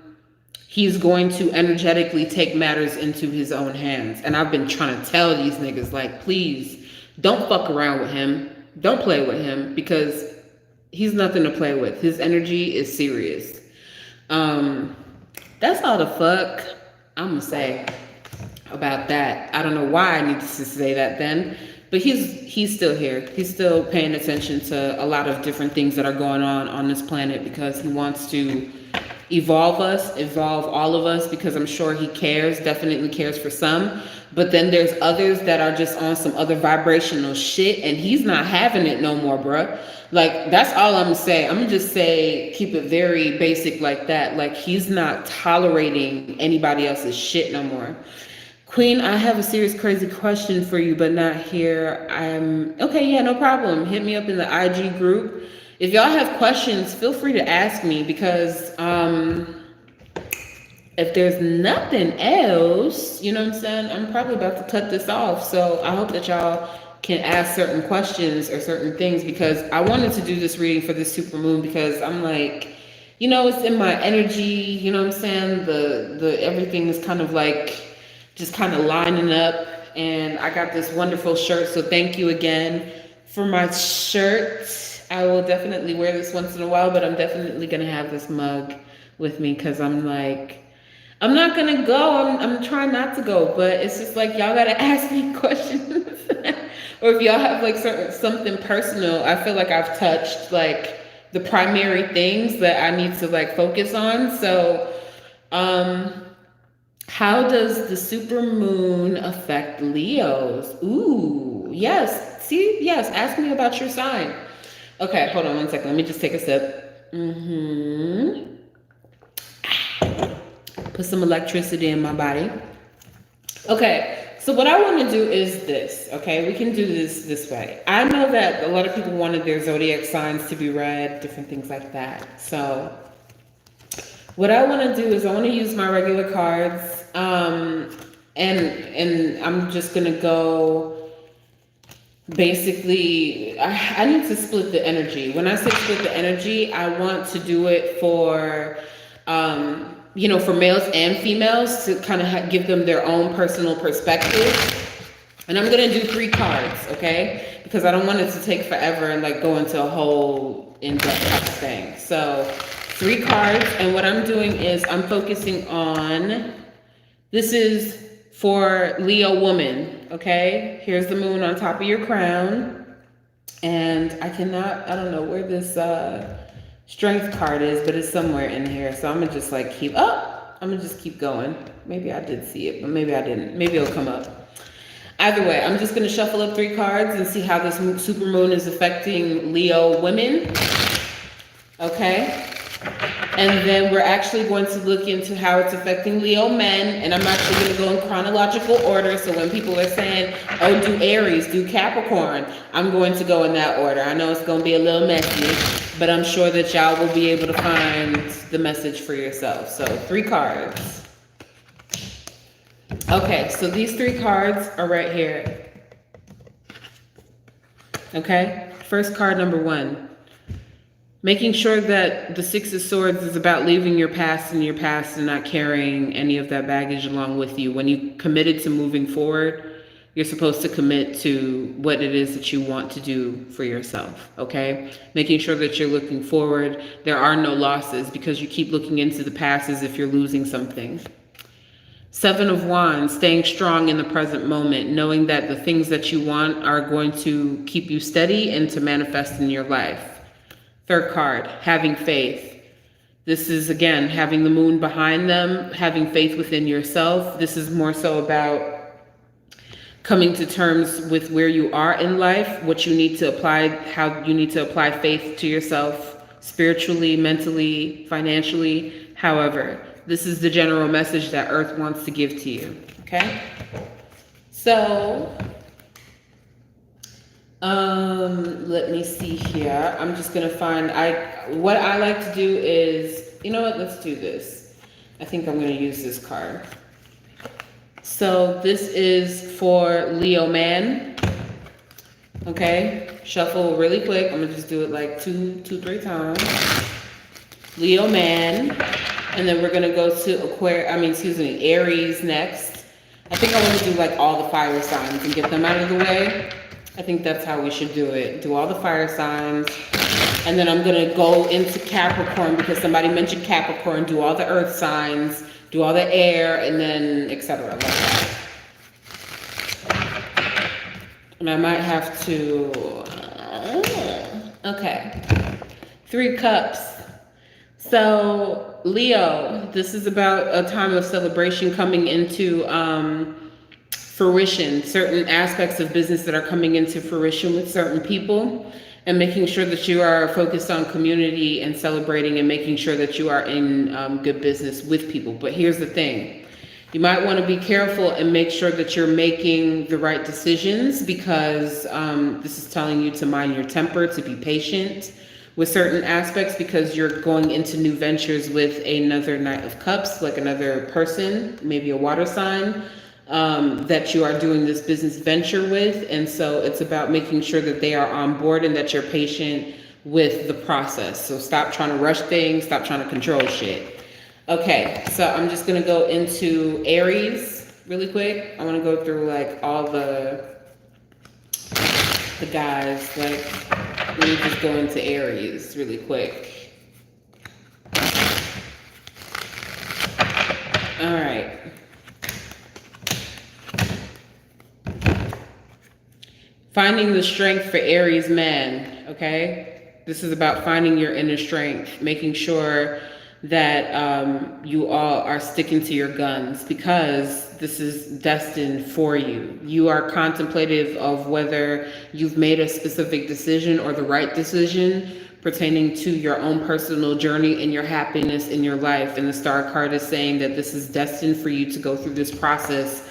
he's going to energetically take matters into his own hands. And I've been trying to tell these niggas, like, please don't fuck around with him. Don't play with him, because he's nothing to play with. His energy is serious. That's all the fuck I'm gonna say about that. I don't know why I need to say that then, but he's still here. He's still paying attention to a lot of different things that are going on this planet, because he wants to evolve all of us, because I'm sure he definitely cares for some. But then there's others that are just on some other vibrational shit, and he's not having it no more, bruh. Like, that's all I'm gonna say. I'm gonna just say, keep it very basic like that. Like, he's not tolerating anybody else's shit no more. Queen, I have a serious, crazy question for you, but not here. Okay, yeah, no problem. Hit me up in the IG group. If y'all have questions, feel free to ask me, because if there's nothing else, you know what I'm saying, I'm probably about to cut this off. So I hope that y'all can ask certain questions or certain things, because I wanted to do this reading for this super moon, because I'm like, you know, it's in my energy, you know what I'm saying? The everything is kind of like just kind of lining up, and I got this wonderful shirt. So thank you again for my shirt. I will definitely wear this once in a while, but I'm definitely gonna have this mug with me, because I'm like, I'm not gonna go. I'm trying not to go, but it's just like, y'all gotta ask me questions. Or if y'all have like something personal, I feel like I've touched like the primary things that I need to like focus on. So, how does the super moon affect Leos? Ooh, yes. See, yes. Ask me about your sign. Okay, hold on one second. Let me just take a sip. Put some electricity in my body. Okay. So what I want to do is this, okay? We can do this way. I know that a lot of people wanted their zodiac signs to be read, different things like that. So what I want to do is I want to use my regular cards, and I'm just going to go, basically, I need to split the energy. When I say split the energy, I want to do it for, you know, for males and females, to kind of give them their own personal perspective. And I'm going to do 3 cards, okay? Because I don't want it to take forever and like go into a whole in-depth type of thing. So 3 cards. And what I'm doing is I'm focusing on, this is for Leo woman, okay? Here's the moon on top of your crown. And I don't know where this, strength card is, but it's somewhere in here. So I'm gonna just like I'm gonna just keep going. Maybe I did see it, but maybe I didn't. Maybe it'll come up. Either way, I'm just gonna shuffle up 3 cards and see how this super moon is affecting Leo women. Okay. And then we're actually going to look into how it's affecting Leo men. And I'm actually going to go in chronological order. So when people are saying, oh, do Aries, do Capricorn, I'm going to go in that order. I know it's going to be a little messy, but I'm sure that y'all will be able to find the message for yourself. So 3 cards. Okay, so these 3 cards are right here. Okay, first card, number 1. Making sure that the 6 of Swords is about leaving your past in your past and not carrying any of that baggage along with you. When you committed to moving forward, you're supposed to commit to what it is that you want to do for yourself, okay? Making sure that you're looking forward. There are no losses, because you keep looking into the past as if you're losing something. 7 of Wands, staying strong in the present moment, knowing that the things that you want are going to keep you steady and to manifest in your life. 3rd card, having faith. This is, again, having the moon behind them, having faith within yourself. This is more so about coming to terms with where you are in life, what you need to apply, how you need to apply faith to yourself spiritually, mentally, financially, however. This is the general message that Earth wants to give to you, okay? So, let me see here. I'm just gonna find, what I like to do is, you know what, let's do this. I think I'm gonna use this card. So this is for Leo man, okay? Shuffle really quick. I'm gonna just do it like two, 3 times. Leo man, and then we're gonna go to Aries next. I think I want to do like all the fire signs and get them out of the way. I think that's how we should do it. Do all the fire signs, and then I'm gonna go into Capricorn because somebody mentioned Capricorn. Do all the earth signs, do all the air, and then etc. like that. And I might have to. Okay, 3 cups. So Leo, this is about a time of celebration coming into fruition, certain aspects of business that are coming into fruition with certain people, and making sure that you are focused on community and celebrating and making sure that you are in good business with people. But here's the thing. You might want to be careful and make sure that you're making the right decisions, because this is telling you to mind your temper, to be patient with certain aspects, because you're going into new ventures with another Knight of Cups, like another person, maybe a water sign, that you are doing this business venture with. And so it's about making sure that they are on board and that you're patient with the process. So stop trying to rush things, stop trying to control shit. Okay, so I'm just gonna go into Aries really quick. I wanna go through like all the guys, like, let me just go into Aries really quick. All right. Finding the strength for Aries man, okay? This is about finding your inner strength, making sure that you all are sticking to your guns, because this is destined for you. You are contemplative of whether you've made a specific decision or the right decision pertaining to your own personal journey and your happiness in your life. And the Star card is saying that this is destined for you to go through this process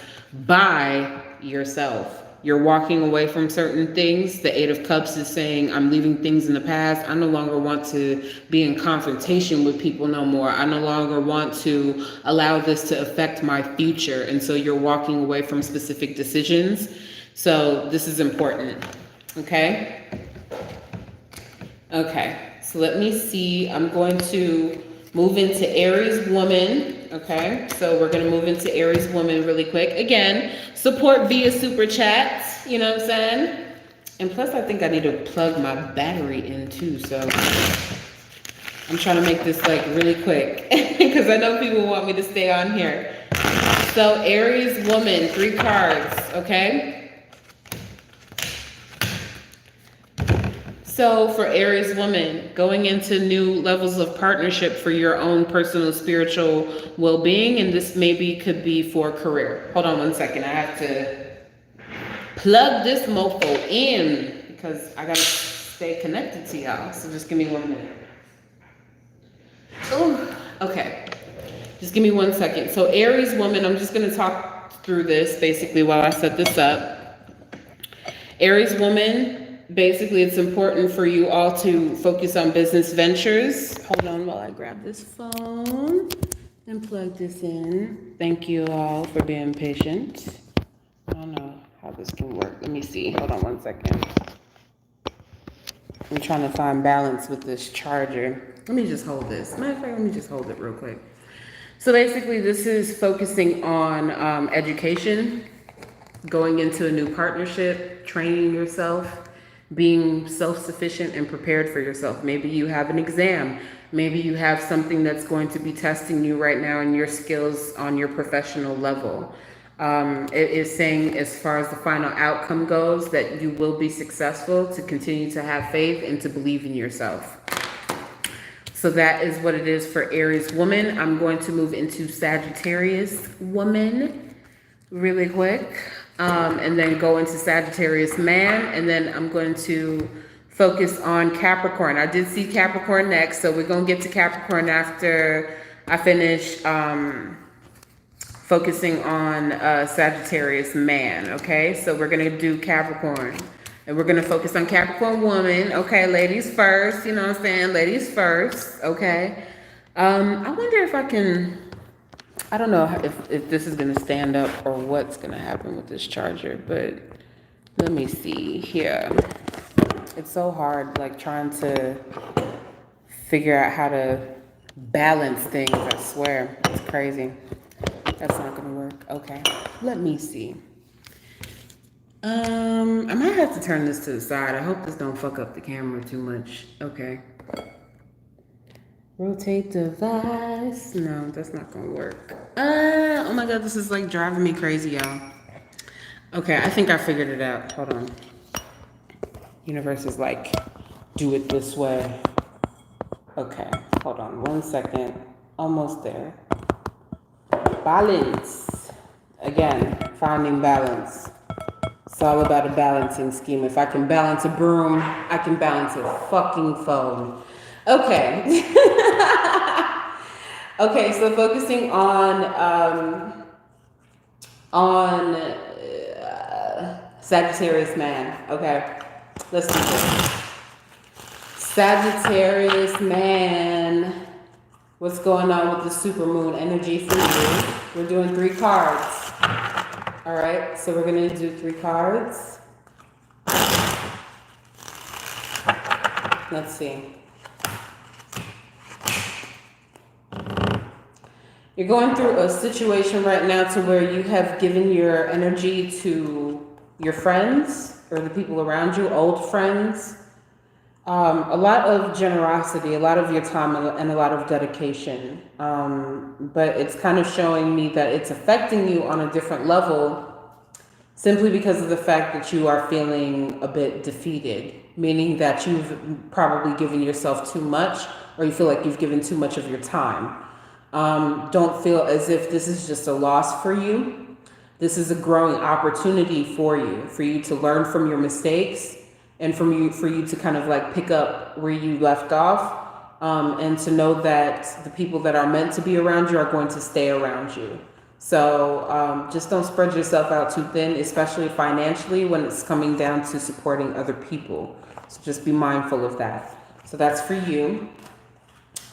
by yourself. You're walking away from certain things. The 8 of Cups is saying, I'm leaving things in the past. I no longer want to be in confrontation with people no more. I no longer want to allow this to affect my future. And so you're walking away from specific decisions. So this is important, okay? Okay, so let me see. I'm going to move into Aries woman, okay? So we're gonna move into Aries woman really quick. Again, support via super chats, you know what I'm saying? And plus I think I need to plug my battery in too, so I'm trying to make this like really quick because I know people want me to stay on here. So Aries woman, 3 cards, okay? So for Aries woman, going into new levels of partnership for your own personal spiritual well-being, and this maybe could be for career. Hold on one second, I have to plug this mofo in because I gotta stay connected to y'all. So just give me 1 minute. Oh, okay. Just give me 1 second. So Aries woman, I'm just gonna talk through this basically while I set this up. Aries woman, basically, it's important for you all to focus on business ventures. Hold on while I grab this phone and plug this in. Thank you all for being patient. I don't know how this can work. Let me see. Hold on 1 second. I'm trying to find balance with this charger. Let me just hold this. Matter of fact, let me just hold it real quick. So basically, this is focusing on education, going into a new partnership, training yourself, being self-sufficient and prepared for yourself. Maybe you have an exam. Maybe you have something that's going to be testing you right now in your skills on your professional level. It is saying, as far as the final outcome goes, that you will be successful, to continue to have faith and to believe in yourself. So that is what it is for Aries woman. I'm going to move into Sagittarius woman really quick. And then go into Sagittarius man, and then I'm going to focus on Capricorn. I did see Capricorn next, so we're going to get to Capricorn after I finished focusing on Sagittarius man, okay? So we're going to do Capricorn. And we're going to focus on Capricorn woman, okay? Ladies first, you know what I'm saying? Ladies first, okay? I wonder if I can... I don't know if this is going to stand up or what's going to happen with this charger, but let me see here. It's so hard, like, trying to figure out how to balance things, I swear. It's crazy. That's not going to work. Okay, let me see. I might have to turn this to the side. I hope this don't fuck up the camera too much. Okay. Rotate device. No, that's not gonna work. Oh my god, this is like driving me crazy, y'all. Okay, I think I figured it out. Hold on. Universe is like, do it this way. Okay, hold on 1 second. Almost there. Balance. Again, finding balance. It's all about a balancing scheme. If I can balance a broom, I can balance a fucking phone. Okay. Okay, so focusing on Sagittarius man. Okay, let's do this. Sagittarius man. What's going on with the supermoon energy for you? We're doing 3 cards. All right, so we're gonna do 3 cards. Let's see. You're going through a situation right now to where you have given your energy to your friends or the people around you, old friends. A lot of generosity, a lot of your time, and a lot of dedication. But it's kind of showing me that it's affecting you on a different level simply because of the fact that you are feeling a bit defeated, meaning that you've probably given yourself too much, or you feel like you've given too much of your time. Don't feel as if this is just a loss for you. This is a growing opportunity for you to learn from your mistakes and for you to kind of like pick up where you left off, and to know that the people that are meant to be around you are going to stay around you. So just don't spread yourself out too thin, especially financially when it's coming down to supporting other people. So just be mindful of that. So that's for you.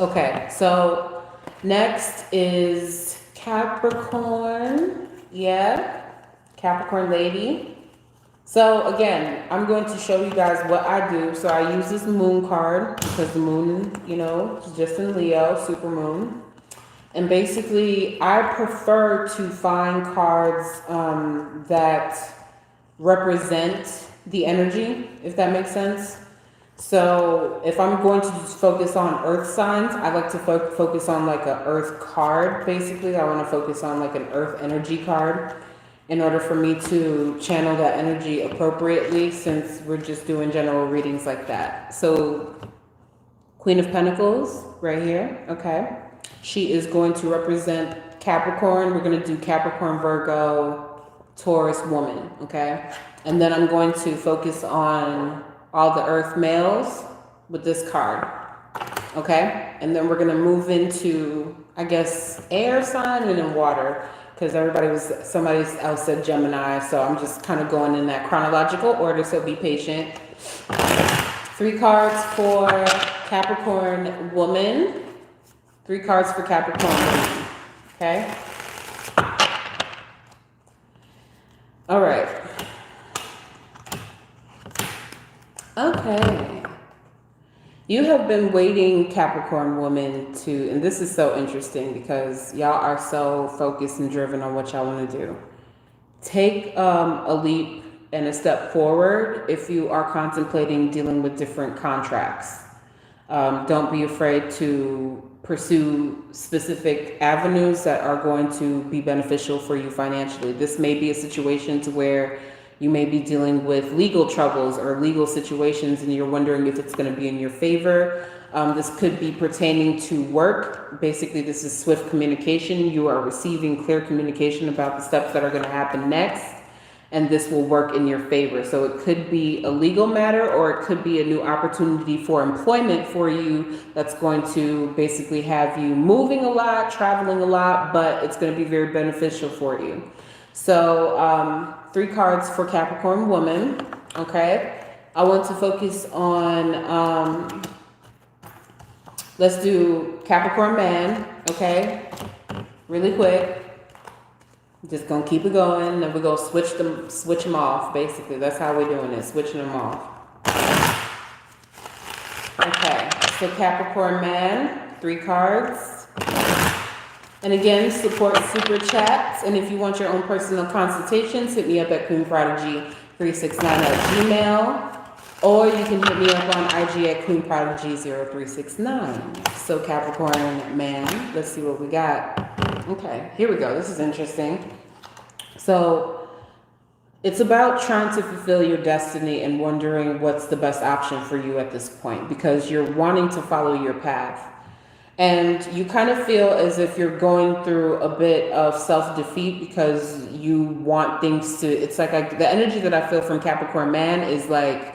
Okay, so next is Capricorn. Yeah, Capricorn lady. So again, I'm going to show you guys what I do. So I use this moon card because the moon, you know, is just in Leo, super moon. And basically, I prefer to find cards that represent the energy, if that makes sense. So if I'm going to just focus on earth signs, I like to focus on like an earth card. Basically, I want to focus on like an earth energy card in order for me to channel that energy appropriately, since we're just doing general readings like that. So Queen of Pentacles right here. Okay. She is going to represent Capricorn. We're going to do Capricorn, Virgo, Taurus woman. Okay. And then I'm going to focus on all the earth males with this card. Okay. And then we're going to move into, I guess, air sign and then water, because somebody else said Gemini. So I'm just kind of going in that chronological order. So be patient. 3 cards for Capricorn woman. 3 cards for Capricorn woman. Okay. All right. Okay. You have been waiting, Capricorn woman, and this is so interesting because y'all are so focused and driven on what y'all want to do. Take a leap and a step forward if you are contemplating dealing with different contracts. Don't be afraid to pursue specific avenues that are going to be beneficial for you financially. This may be a situation to where you may be dealing with legal troubles or legal situations and you're wondering if it's going to be in your favor. This could be pertaining to work. Basically, this is swift communication. You are receiving clear communication about the steps that are going to happen next. and this will work in your favor. So it could be a legal matter, or it could be a new opportunity for employment for you that's going to basically have you moving a lot, traveling a lot, but it's going to be very beneficial for you. So 3 cards for Capricorn woman. Okay, I want to focus on let's do Capricorn man. Okay, really quick. Just gonna keep it going, and we're gonna switch them off. Basically, that's how we're doing it, switching them off. Okay, so Capricorn man, 3 cards. And again, support super chats. And if you want your own personal consultations, hit me up at queenprodigy369@gmail, or you can hit me up on IG at queenprodigy0369. So Capricorn man, let's see what we got. Okay, here we go. This is interesting. So it's about trying to fulfill your destiny and wondering what's the best option for you at this point, because you're wanting to follow your path. And you kind of feel as if you're going through a bit of self-defeat because you want things to, it's like the energy that I feel from Capricorn man is like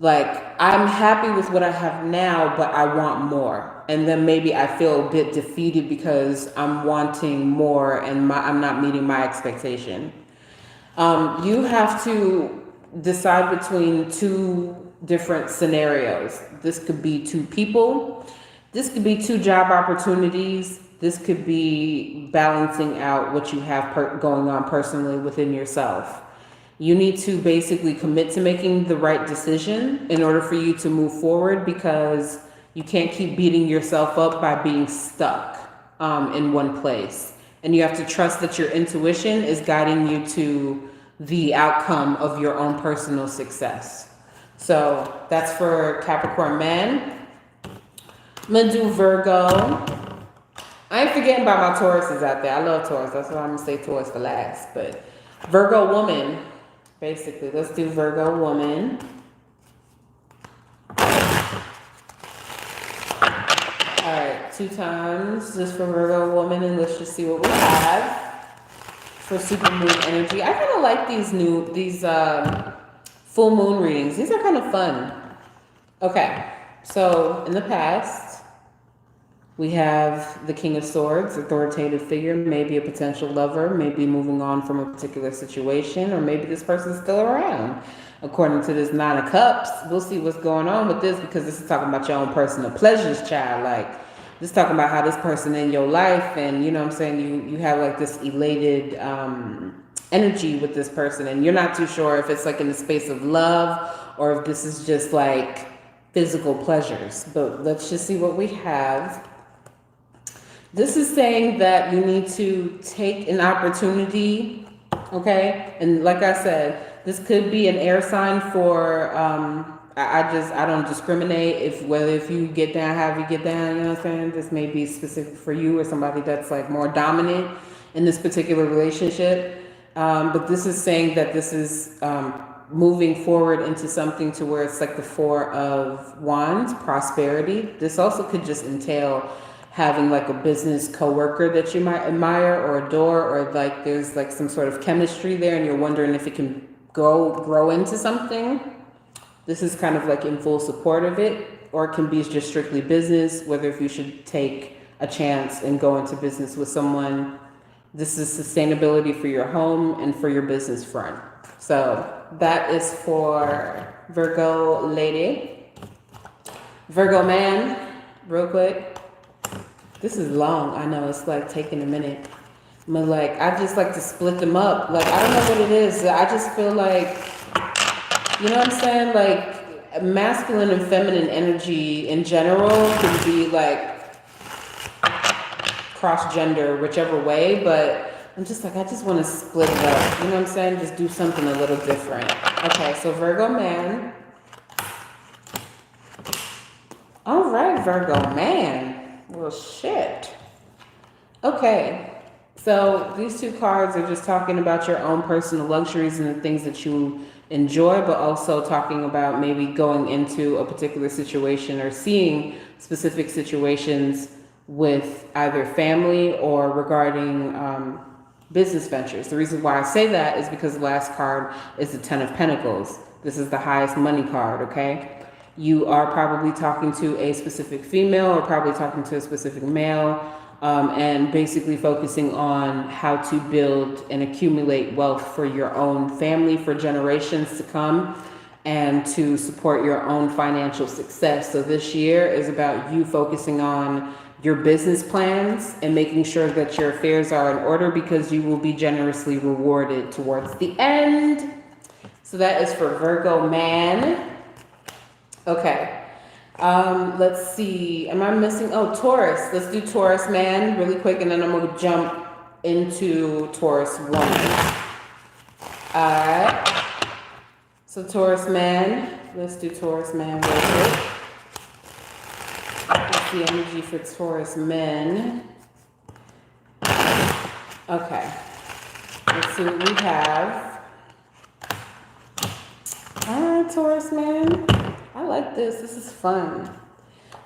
I'm happy with what I have now, but I want more. And then maybe I feel a bit defeated because I'm wanting more and I'm not meeting my expectation. You have to decide between 2 different scenarios. This could be 2 people. This could be 2 job opportunities. This could be balancing out what you have going on personally within yourself. You need to basically commit to making the right decision in order for you to move forward, because you can't keep beating yourself up by being stuck in one place. And you have to trust that your intuition is guiding you to the outcome of your own personal success. So that's for Capricorn man. I'm gonna do Virgo. I ain't forgetting about my Tauruses out there. I love Taurus. That's why I'm gonna say Taurus for last. But Virgo woman, basically. Let's do Virgo woman. All right, 2 times just for Virgo woman, and let's just see what we have for super moon energy. I kind of like these full moon readings. These are kind of fun. Okay, so in the past, we have the King of Swords, authoritative figure, maybe a potential lover, maybe moving on from a particular situation, or maybe this person's still around. According to this 9 of Cups, we'll see what's going on with this, because this is talking about your own personal pleasures, child. Like, this is talking about how this person in your life, and you know what I'm saying, you have like this elated energy with this person, and you're not too sure if it's like in the space of love or if this is just like physical pleasures. But let's just see what we have. This is saying that you need to take an opportunity, okay? And like I said, this could be an air sign for, I don't discriminate whether you get down, how you get down, you know what I'm saying? This may be specific for you or somebody that's like more dominant in this particular relationship. But this is saying that this is moving forward into something to where it's like the 4 of Wands, prosperity. This also could just entail having like a business coworker that you might admire or adore, or like there's like some sort of chemistry there and you're wondering if it can grow into something. This is kind of like in full support of it, or it can be just strictly business, whether if you should take a chance and go into business with someone. This is sustainability for your home and for your business front. So that is for Virgo lady. Virgo man, real quick. This is long. I know it's like taking a minute. But like, I just like to split them up. Like, I don't know what it is. I just feel like, you know what I'm saying? Like, masculine and feminine energy in general can be like cross-gender, whichever way, but I'm just like, I just want to split it up. You know what I'm saying? Just do something a little different. Okay, so Virgo man. All right, Virgo man. Well, shit. Okay. So these 2 cards are just talking about your own personal luxuries and the things that you enjoy, but also talking about maybe going into a particular situation or seeing specific situations with either family or regarding business ventures. The reason why I say that is because the last card is the Ten of Pentacles. This is the highest money card, okay? You are probably talking to a specific female or probably talking to a specific male, and basically focusing on how to build and accumulate wealth for your own family for generations to come and to support your own financial success. So this year is about you focusing on your business plans and making sure that your affairs are in order, because you will be generously rewarded towards the end. So that is for Virgo man. Okay. Let's see. Am I missing? Oh, Taurus. Let's do Taurus man really quick, and then I'm going to jump into Taurus woman. Alright. So Taurus man. Let's do Taurus man real quick. What's the energy for Taurus men? Okay. Let's see what we have. Alright, Taurus man. I like this. This is fun.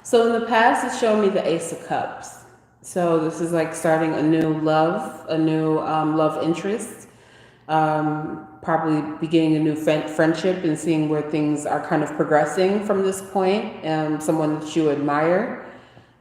So in the past, it's shown me the Ace of Cups. So this is like starting a new love, a new love interest. Probably beginning a new friendship and seeing where things are kind of progressing from this point. Someone that you admire.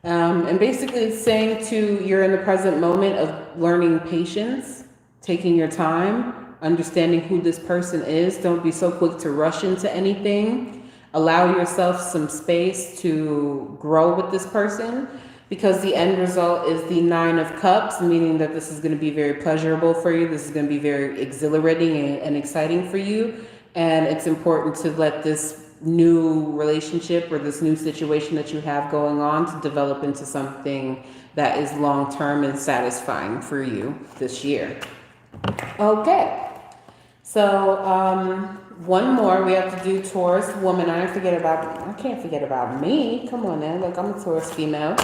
And basically it's saying you're in the present moment of learning patience, taking your time, understanding who this person is. Don't be so quick to rush into anything. Allow yourself some space to grow with this person, because the end result is the Nine of Cups, meaning that this is going to be very pleasurable for you. This is going to be very exhilarating and exciting for you. And it's important to let this new relationship or this new situation that you have going on to develop into something that is long-term and satisfying for you this year. Okay. So, one more. We have to do Taurus woman. I can't forget about me. Come on now. Look, I'm a Taurus female.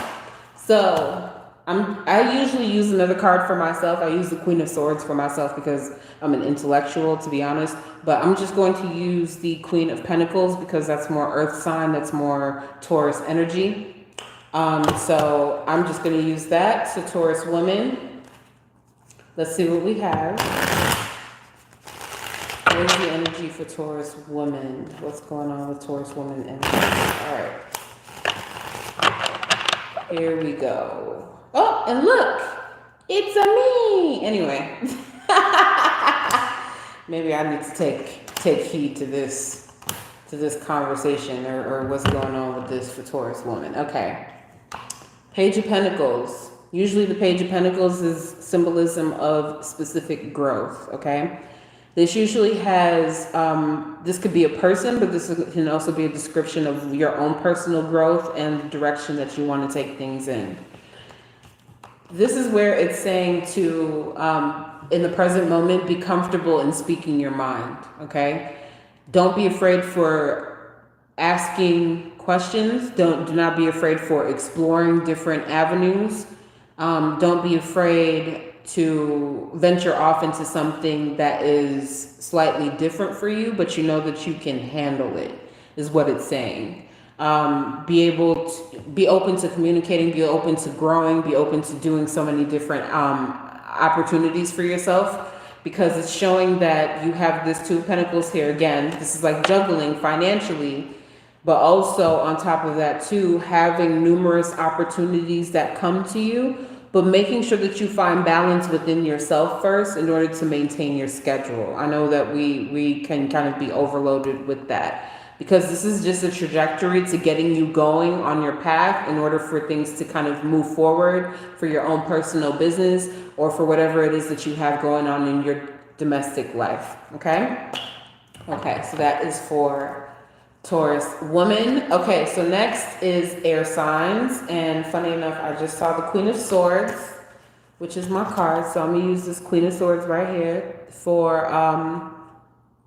So I usually use another card for myself. I use the Queen of Swords for myself because I'm an intellectual, to be honest. But I'm just going to use the Queen of Pentacles because that's more earth sign. That's more Taurus energy. So I'm just going to use that. So Taurus woman. Let's see what we have. Where's the energy for Taurus woman? What's going on with Taurus woman energy? All right. Here we go. Oh, and look, it's a me. Anyway, maybe I need to take heed to this conversation or what's going on with this for Taurus woman. Okay. Page of Pentacles. Usually the Page of Pentacles is symbolism of specific growth. Okay. This usually has, this could be a person, but this can also be a description of your own personal growth and the direction that you want to take things in. This is where it's saying to, in the present moment, be comfortable in speaking your mind, okay? Don't be afraid for asking questions. Do not be afraid for exploring different avenues. Don't be afraid to venture off into something that is slightly different for you, but you know that you can handle it, is what it's saying. Be open to communicating, be open to growing, be open to doing so many different opportunities for yourself, because it's showing that you have this Two of Pentacles here. Again, this is like juggling financially, but also on top of that too, having numerous opportunities that come to you, but making sure that you find balance within yourself first in order to maintain your schedule. I know that we can kind of be overloaded with that, because this is just a trajectory to getting you going on your path in order for things to kind of move forward for your own personal business or for whatever it is that you have going on in your domestic life. Okay? Okay, so that is for Taurus woman. Okay, so next is air signs, and funny enough, I just saw the Queen of Swords, which is my card, so I'm gonna use this Queen of Swords right here for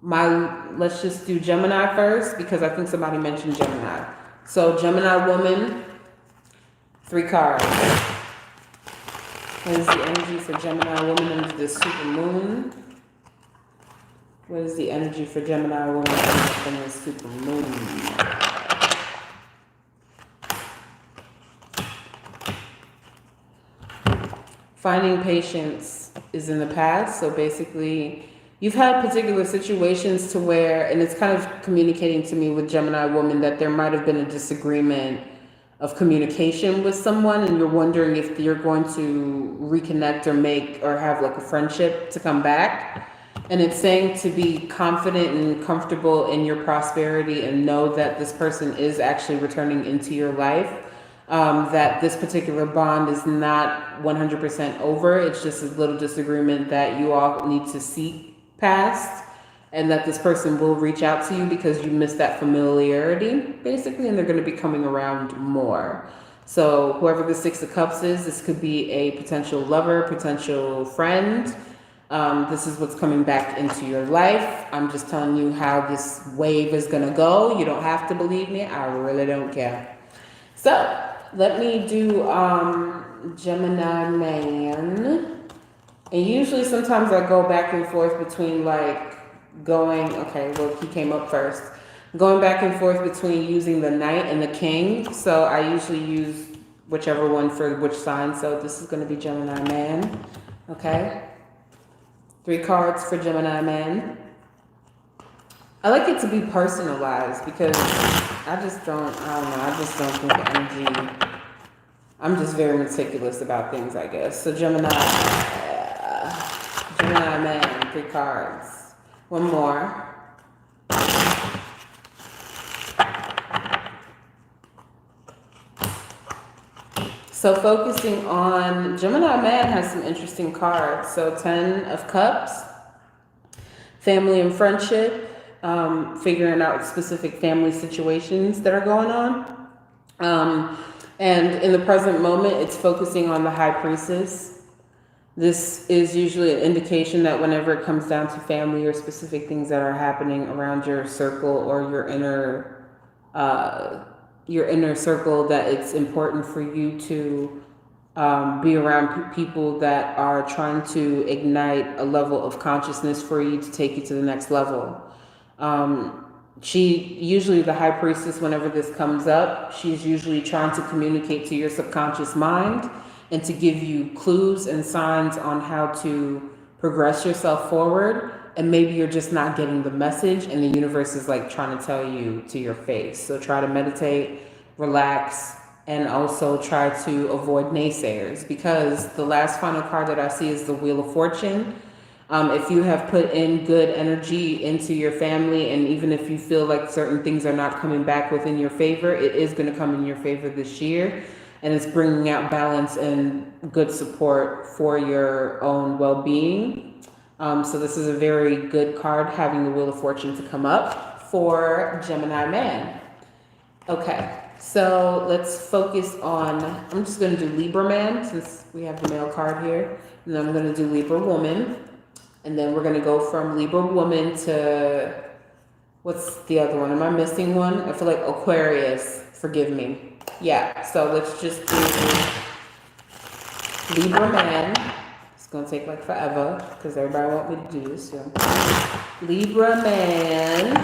let's just do Gemini first, because I think somebody mentioned Gemini. So Gemini woman, 3 cards. What is the energy for Gemini woman into the super moon? What is the energy for Gemini woman in the super moon? Finding patience. is in the past. So basically, you've had particular situations to where, and it's kind of communicating to me with Gemini woman that there might have been a disagreement of communication with someone, and you're wondering if you're going to reconnect or make or have like a friendship to come back. And it's saying to be confident and comfortable in your prosperity and know that this person is actually returning into your life. That this particular bond is not 100% over. It's just a little disagreement that you all need to seek past, and that this person will reach out to you because you miss that familiarity, basically, and they're going to be coming around more. So whoever the Six of Cups is, this could be a potential lover, potential friend. This is what's coming back into your life. I'm just telling you how this wave is going to go. You don't have to believe me. I really don't care. So let me do Gemini man. And usually sometimes I go back and forth between like going, okay, well, he came up first. Going back and forth between using the Knight and the King. So I usually use whichever one for which sign. So this is going to be Gemini man. Okay. 3 cards for Gemini man. I like it to be personalized because I just don't think the energy, I'm just very meticulous about things, I guess. So Gemini man, 3 cards. One more. So focusing on Gemini man has some interesting cards. So 10 of Cups, family and friendship, figuring out specific family situations that are going on. And in the present moment, it's focusing on the High Priestess. This is usually an indication that whenever it comes down to family or specific things that are happening around your circle or your inner circle, that it's important for you to be around people that are trying to ignite a level of consciousness for you to take you to the next level. She usually, the High Priestess, whenever this comes up, she's usually trying to communicate to your subconscious mind and to give you clues and signs on how to progress yourself forward. And maybe you're just not getting the message and the universe is like trying to tell you to your face. So try to meditate, relax, and also try to avoid naysayers, because the last final card that I see is the Wheel of Fortune. If you have put in good energy into your family, and even if you feel like certain things are not coming back within your favor, it is going to come in your favor this year. And it's bringing out balance and good support for your own well-being. So this is a very good card, having the Wheel of Fortune to come up for Gemini man. Okay, so let's focus on, I'm just going to do Libra man since we have the male card here. And then I'm going to do Libra woman. And then we're going to go from Libra woman to, what's the other one? Am I missing one? I feel like Aquarius. Forgive me. Yeah, so let's just do Libra man. It's going to take like forever because everybody wants me to do this. So. Libra man.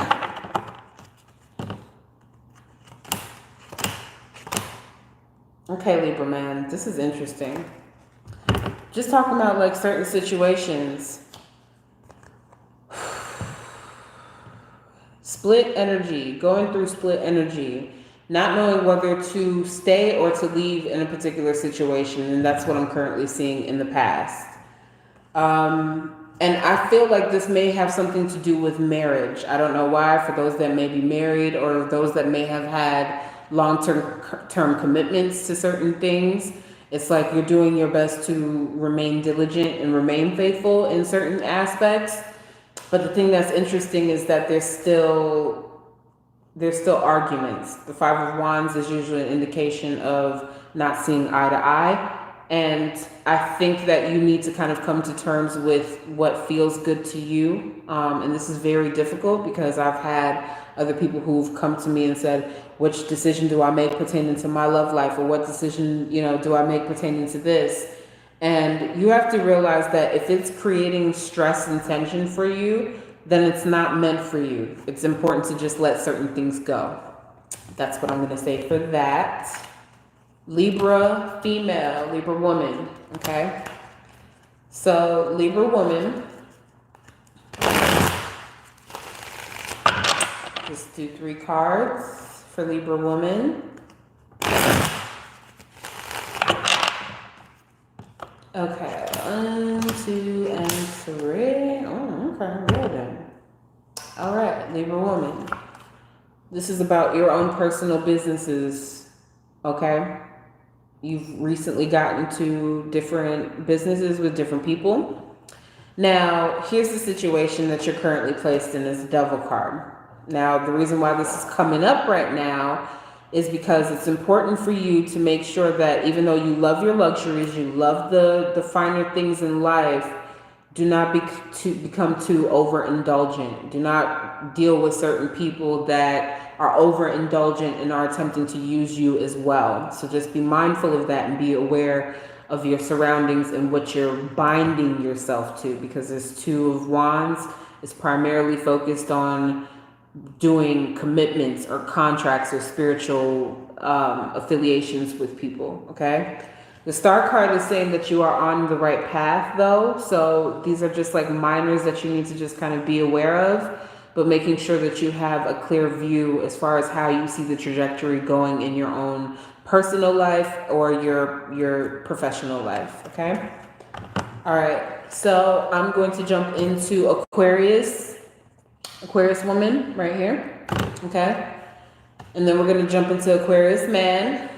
Okay, Libra man. This is interesting. Just talking about like certain situations. Split energy, going through split energy, not knowing whether to stay or to leave in a particular situation. And that's what I'm currently seeing in the past. And I feel like this may have something to do with marriage. I don't know why, for those that may be married or those that may have had long-term commitments to certain things. It's like you're doing your best to remain diligent and remain faithful in certain aspects. But the thing that's interesting is that there's still arguments. The Five of Wands is usually an indication of not seeing eye to eye. And I think that you need to kind of come to terms with what feels good to you. And this is very difficult because I've had other people who've come to me and said, which decision do I make pertaining to my love life? Or what decision, do I make pertaining to this? And you have to realize that if it's creating stress and tension for you, then it's not meant for you. It's important to just let certain things go. That's what I'm going to say for that. Libra female, Libra woman, okay? So, Libra woman. Just do 3 cards for Libra woman. Okay, 1, 2, and 3. Oh, okay, well done. All right, Libra woman. This is about your own personal businesses, okay? You've recently gotten to different businesses with different people. Now, here's the situation that you're currently placed in as Devil card. Now, the reason why this is coming up right now is because it's important for you to make sure that even though you love your luxuries, you love the finer things in life, do not become too overindulgent. Do not deal with certain people that are overindulgent and are attempting to use you as well. So just be mindful of that and be aware of your surroundings and what you're binding yourself to, because this 2 of Wands is primarily focused on doing commitments or contracts or spiritual affiliations with people, okay? The Star card is saying that you are on the right path, though. So these are just like minors that you need to just kind of be aware of, but making sure that you have a clear view as far as how you see the trajectory going in your own personal life or your professional life, okay? All right, so I'm going to jump into Aquarius woman right here, okay? And then we're going to jump into Aquarius man.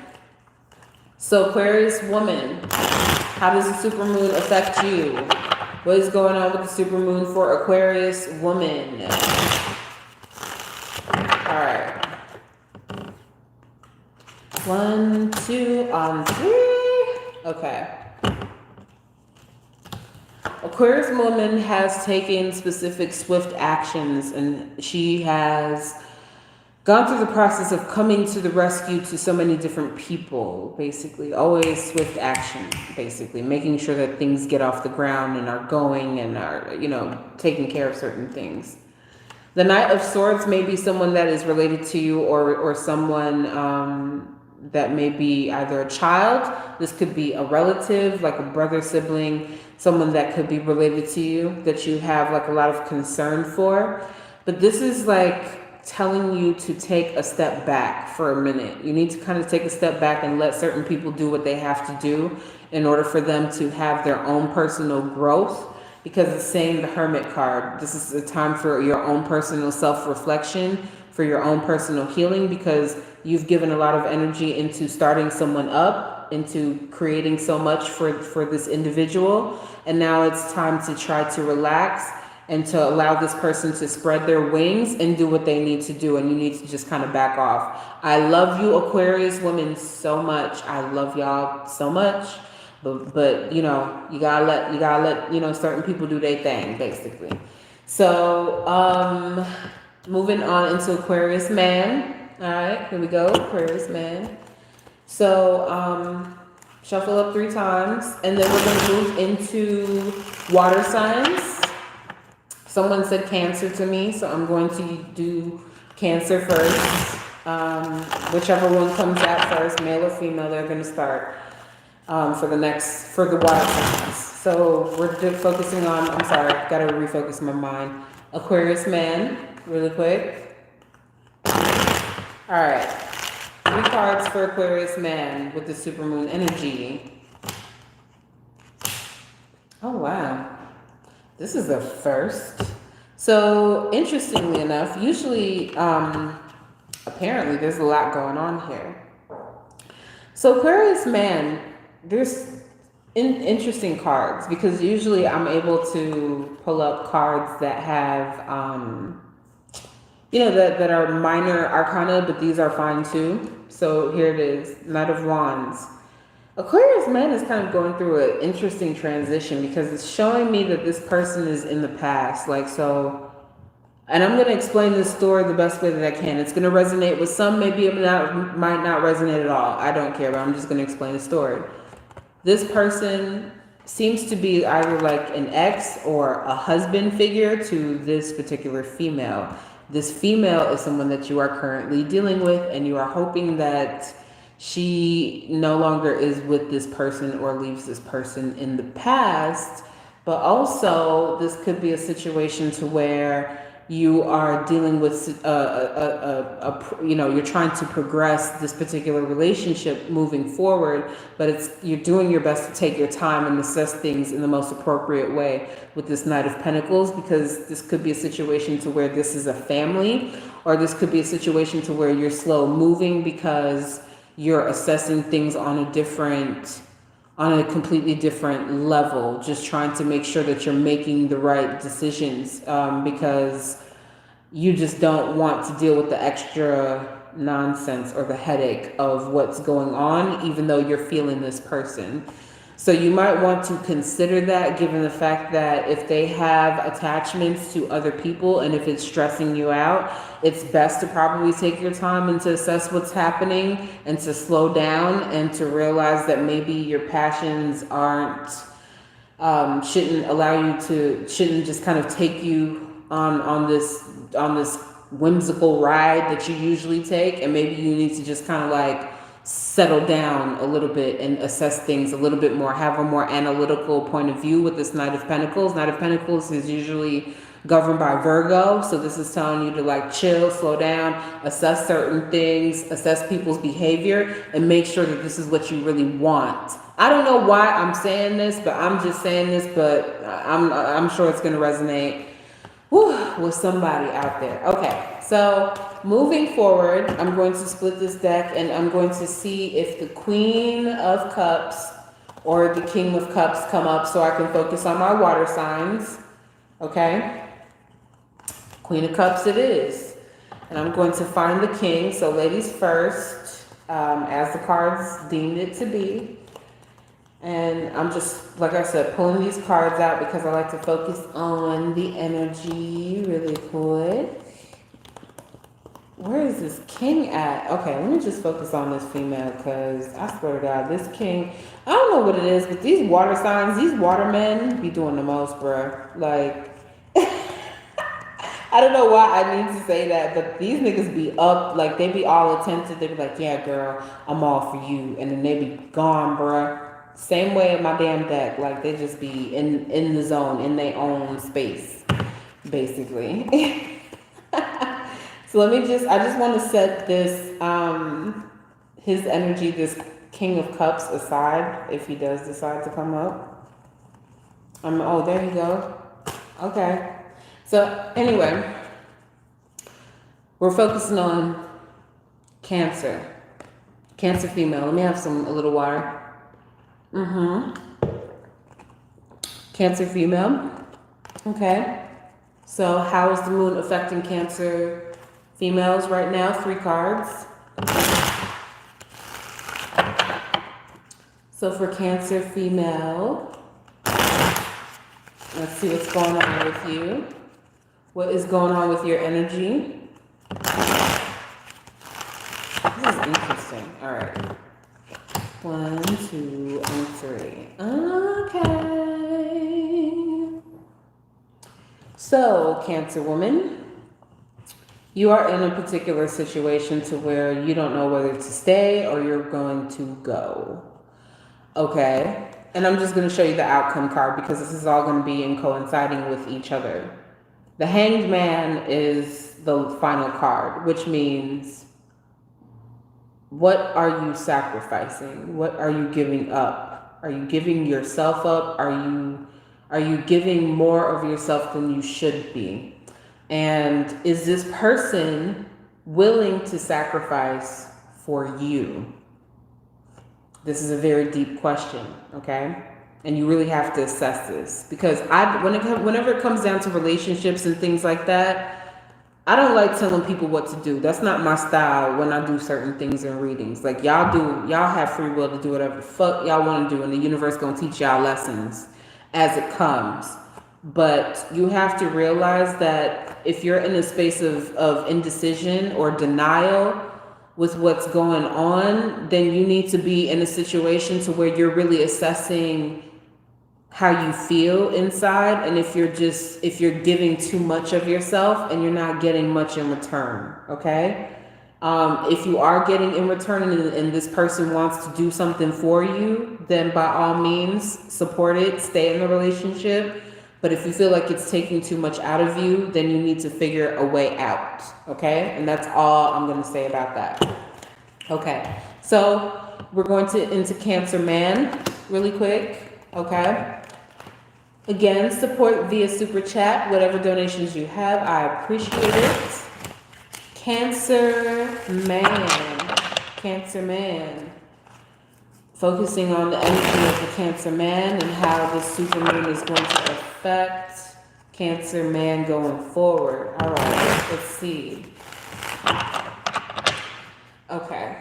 So Aquarius woman, how does the supermoon affect you? What is going on with the supermoon for Aquarius woman? All right. 1, 2, on 3. Okay. Aquarius woman has taken specific swift actions, and she has gone through the process of coming to the rescue to so many different people, basically. Always swift action, basically. Making sure that things get off the ground and are going and are, taking care of certain things. The Knight of Swords may be someone that is related to you or someone that may be either a child. This could be a relative, like a brother, sibling, someone that could be related to you that you have like a lot of concern for. But this is like telling you to take a step back for a minute. You need to kind of take a step back and let certain people do what they have to do in order for them to have their own personal growth, because it's saying the Hermit card. This is a time for your own personal self-reflection, for your own personal healing, because you've given a lot of energy into starting someone up, into creating so much for this individual, and now it's time to try to relax and to allow this person to spread their wings and do what they need to do. And you need to just kind of back off. I love you, Aquarius women, so much. I love y'all so much. But you gotta let certain people do their thing, basically. So moving on into Aquarius man. All right, here we go, Aquarius man. So shuffle up 3 times, and then we're gonna move into water signs. Someone said Cancer to me, so I'm going to do Cancer first. Whichever one comes out first, male or female, they're going to start for the water signs. So we're focusing on, I'm sorry, got to refocus my mind. Aquarius man, really quick. All right, 3 cards for Aquarius man with the supermoon energy. Oh, wow. This is the first. So interestingly enough, usually, apparently there's a lot going on here. So Aquarius man, there's interesting cards, because usually I'm able to pull up cards that have, that are minor arcana, but these are fine too. So here it is, Knight of Wands. Aquarius man is kind of going through an interesting transition, because it's showing me that this person is in the past. And I'm going to explain this story the best way that I can. It's going to resonate with some, maybe it might not resonate at all. I don't care, but I'm just going to explain the story. This person seems to be either like an ex or a husband figure to this particular female. This female is someone that you are currently dealing with, and you are hoping that she no longer is with this person or leaves this person in the past, But also, this could be a situation to where you are dealing with you're trying to progress this particular relationship moving forward, but you're doing your best to take your time and assess things in the most appropriate way with this Knight of Pentacles, because this could be a situation to where this is a family, or this could be a situation to where you're slow moving because you're assessing things on a completely different level, just trying to make sure that you're making the right decisions, because you just don't want to deal with the extra nonsense or the headache of what's going on, even though you're feeling this person. So you might want to consider that, given the fact that if they have attachments to other people and if it's stressing you out, it's best to probably take your time and to assess what's happening and to slow down and to realize that maybe your passions shouldn't just kind of take you on this whimsical ride that you usually take, and maybe you need to just kind of like settle down a little bit and assess things a little bit more, have a more analytical point of view with this Knight of Pentacles. Knight of Pentacles is usually governed by Virgo, so this is telling you to like chill, slow down, assess certain things, assess people's behavior, and make sure that this is what you really want. I don't know why I'm saying this, but I'm just saying this, but I'm sure it's going to resonate with somebody out there. Okay, so moving forward, I'm going to split this deck and I'm going to see if the Queen of Cups or the King of Cups come up so I can focus on my water signs. Okay, Queen of Cups it is. And I'm going to find the King, so ladies first, as the cards deemed it to be. And I'm just, like I said, pulling these cards out because I like to focus on the energy really quick. Where is this King at? Okay, let me just focus on this female because I swear to God, this King, I don't know what it is, but these water signs, these watermen be doing the most, bruh. Like, I don't know why I need to say that, but these niggas be up, like they be all attentive. They be like, yeah, girl, I'm all for you. And then they be gone, bruh. Same way in my damn deck, like they just be in the zone, in their own space, basically. So I just want to set this, his energy, this King of Cups aside, if he does decide to come up. Oh, there you go. Okay. So anyway, we're focusing on Cancer. Cancer female. Let me have a little water. Cancer female. Okay. So how is the moon affecting Cancer females right now? 3 cards. So for Cancer female, let's see what's going on with you. What is going on with your energy? This is interesting. All right. 1, 2, and 3. Okay. So, Cancer woman, you are in a particular situation to where you don't know whether to stay or you're going to go. Okay. And I'm just going to show you the outcome card because this is all going to be in coinciding with each other. The Hanged Man is the final card, which means, what are you sacrificing? What are you giving up? Are you giving yourself up? Are you giving more of yourself than you should be? And is this person willing to sacrifice for you? This is a very deep question, okay? And you really have to assess this because whenever it comes down to relationships and things like that, I don't like telling people what to do. That's not my style when I do certain things in readings. Like y'all have free will to do whatever the fuck y'all want to do, and the universe gonna teach y'all lessons as it comes. But you have to realize that if you're in a space of indecision or denial with what's going on, then you need to be in a situation to where you're really assessing how you feel inside, and if you're giving too much of yourself and you're not getting much in return, okay? If you are getting in return and this person wants to do something for you, then by all means, support it, stay in the relationship. But if you feel like it's taking too much out of you, then you need to figure a way out, okay? And that's all I'm going to say about that. Okay, so we're going into Cancer Man really quick, okay? Again, support via Super Chat, whatever donations you have, I appreciate it. Cancer Man, focusing on the energy of the Cancer Man and how the super moon is going to affect Cancer Man going forward. All right, let's see. Okay,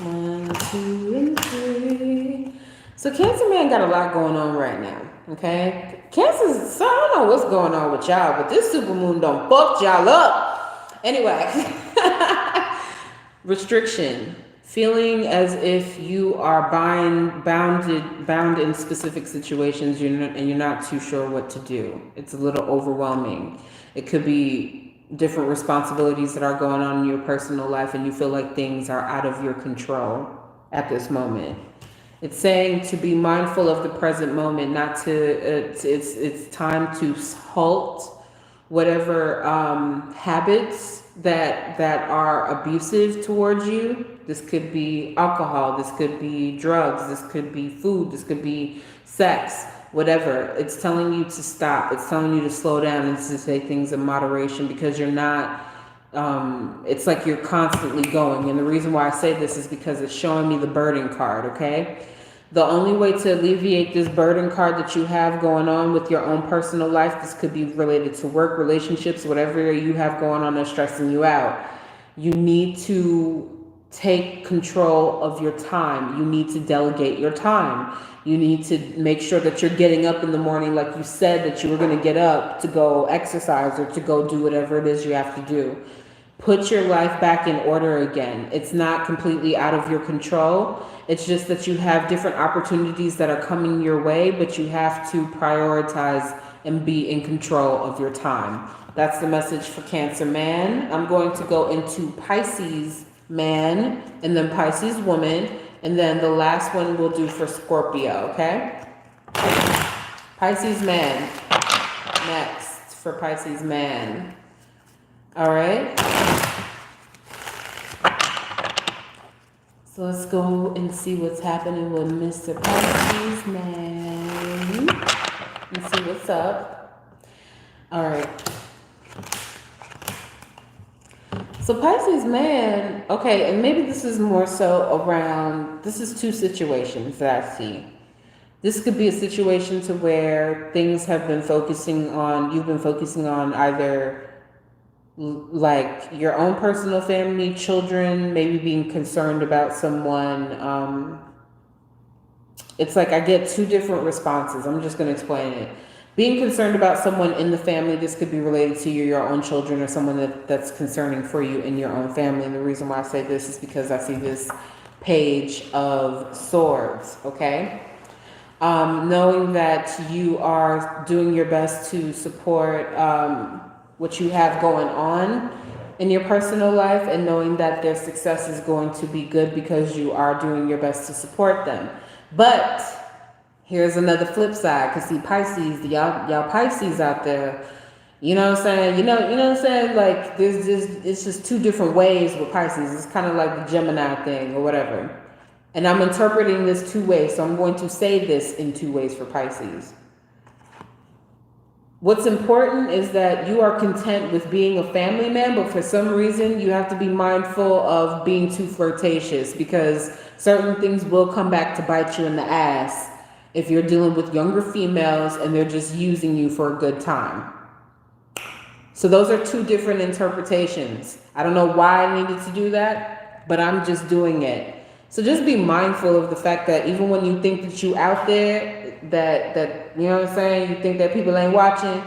1, 2, and 3. So Cancer Man got a lot going on right now. Okay, Cancer. So I don't know what's going on with y'all, but this super moon don't fuck y'all up. Anyway, restriction, feeling as if you are bound in specific situations and you're not too sure what to do. It's a little overwhelming. It could be different responsibilities that are going on in your personal life and you feel like things are out of your control at this moment. It's saying to be mindful of the present moment, not to, it's time to halt whatever habits that are abusive towards you. This could be alcohol, this could be drugs, this could be food, this could be sex, whatever. It's telling you to stop. It's telling you to slow down and to say things in moderation because you're not, it's like you're constantly going. And the reason why I say this is because it's showing me the burden card, okay? The only way to alleviate this burden card that you have going on with your own personal life, this could be related to work, relationships, whatever you have going on that's stressing you out. You need to take control of your time. You need to delegate your time. You need to make sure that you're getting up in the morning like you said that you were going to get up to go exercise or to go do whatever it is you have to do. Put your life back in order again. It's not completely out of your control. It's just that you have different opportunities that are coming your way, but you have to prioritize and be in control of your time. That's the message for Cancer Man. I'm going to go into Pisces Man and then Pisces Woman, and then the last one we'll do for Scorpio, okay? Pisces Man. Next for Pisces Man. All right. So let's go and see what's happening with Mr. Pisces Man. Let's see what's up. All right. So Pisces Man, okay, and maybe this is more so around, this is two situations that I see. This could be a situation to where things have been focusing on, you've been focusing on either like your own personal family, children, maybe being concerned about someone. It's like I get two different responses. I'm just going to explain it. Being concerned about someone in the family, this could be related to your own children or someone that's concerning for you in your own family. And the reason why I say this is because I see this Page of Swords, okay? Knowing that you are doing your best to support what you have going on in your personal life and knowing that their success is going to be good because you are doing your best to support them. But here's another flip side, because see, Pisces, y'all Pisces out there, you know what I'm saying? You know what I'm saying? Like it's just two different ways with Pisces. It's kind of like the Gemini thing or whatever. And I'm interpreting this two ways, so I'm going to say this in two ways for Pisces. What's important is that you are content with being a family man, but for some reason you have to be mindful of being too flirtatious because certain things will come back to bite you in the ass if you're dealing with younger females and they're just using you for a good time. So those are two different interpretations. I don't know why I needed to do that, but I'm just doing it. So just be mindful of the fact that even when you think that you out there, that you know what I'm saying, you think that people ain't watching,